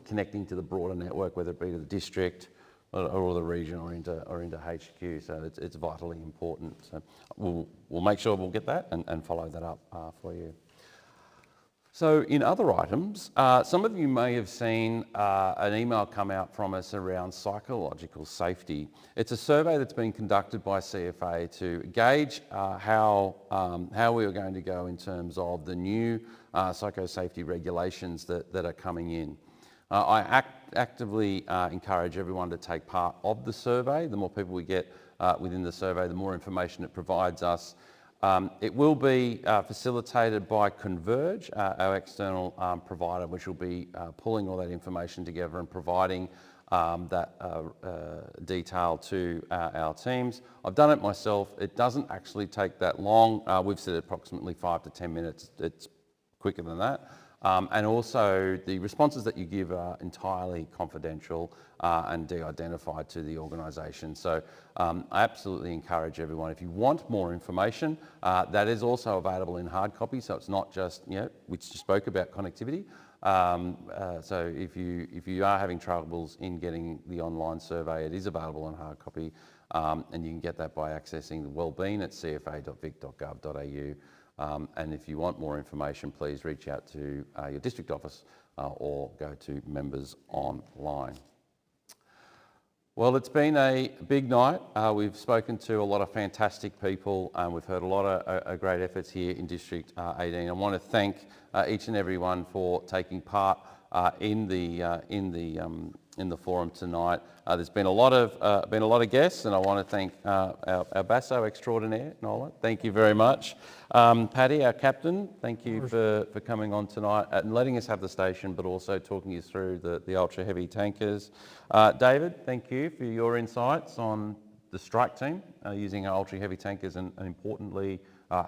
connecting to the broader network, whether it be to the district or the region or into HQ. So it's vitally important. So we'll make sure we'll get that and follow that up for you. So in other items, some of you may have seen an email come out from us around psychological safety. It's a survey that's been conducted by CFA to gauge how we are going to go in terms of the new psychosafety regulations that are coming in. I actively encourage everyone to take part of the survey. The more people we get within the survey, the more information it provides us. It will be facilitated by Converge, our external provider, which will be pulling all that information together and providing that detail to our teams. I've done it myself. It doesn't actually take that long. We've said approximately 5 to 10 minutes. It's quicker than that. And also the responses that you give are entirely confidential and de-identified to the organisation. So I absolutely encourage everyone, if you want more information, that is also available in hard copy. So it's not just, we just spoke about connectivity. So if you are having troubles in getting the online survey, it is available in hard copy, and you can get that by accessing the wellbeing at cfa.vic.gov.au. And if you want more information, please reach out to your district office or go to members online. Well, it's been a big night. We've spoken to a lot of fantastic people and we've heard a lot of great efforts here in District 18. I want to thank each and everyone for taking part in the forum tonight. There's been a lot of guests, and I want to thank our BASO extraordinaire, Noela. Thank you very much. Paddy, our captain, thank you for coming on tonight and letting us have the station, but also talking you through the ultra heavy tankers. David, thank you for your insights on the strike team using our ultra heavy tankers and importantly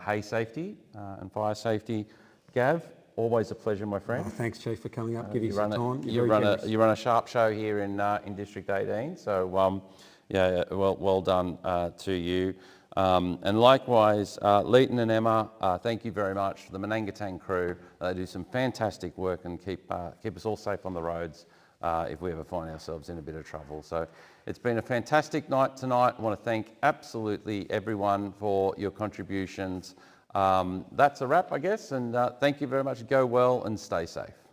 hay safety and fire safety. Gav, always a pleasure, my friend. Oh, thanks, Chief, for coming up, giving some time. You run a sharp show here in District 18, so well done to you. And likewise, Leeton and Emma, thank you very much. The Manangatang crew, they do some fantastic work and keep us all safe on the roads if we ever find ourselves in a bit of trouble. So it's been a fantastic night tonight. I want to thank absolutely everyone for your contributions. That's a wrap, I guess, and thank you very much. Go well and stay safe.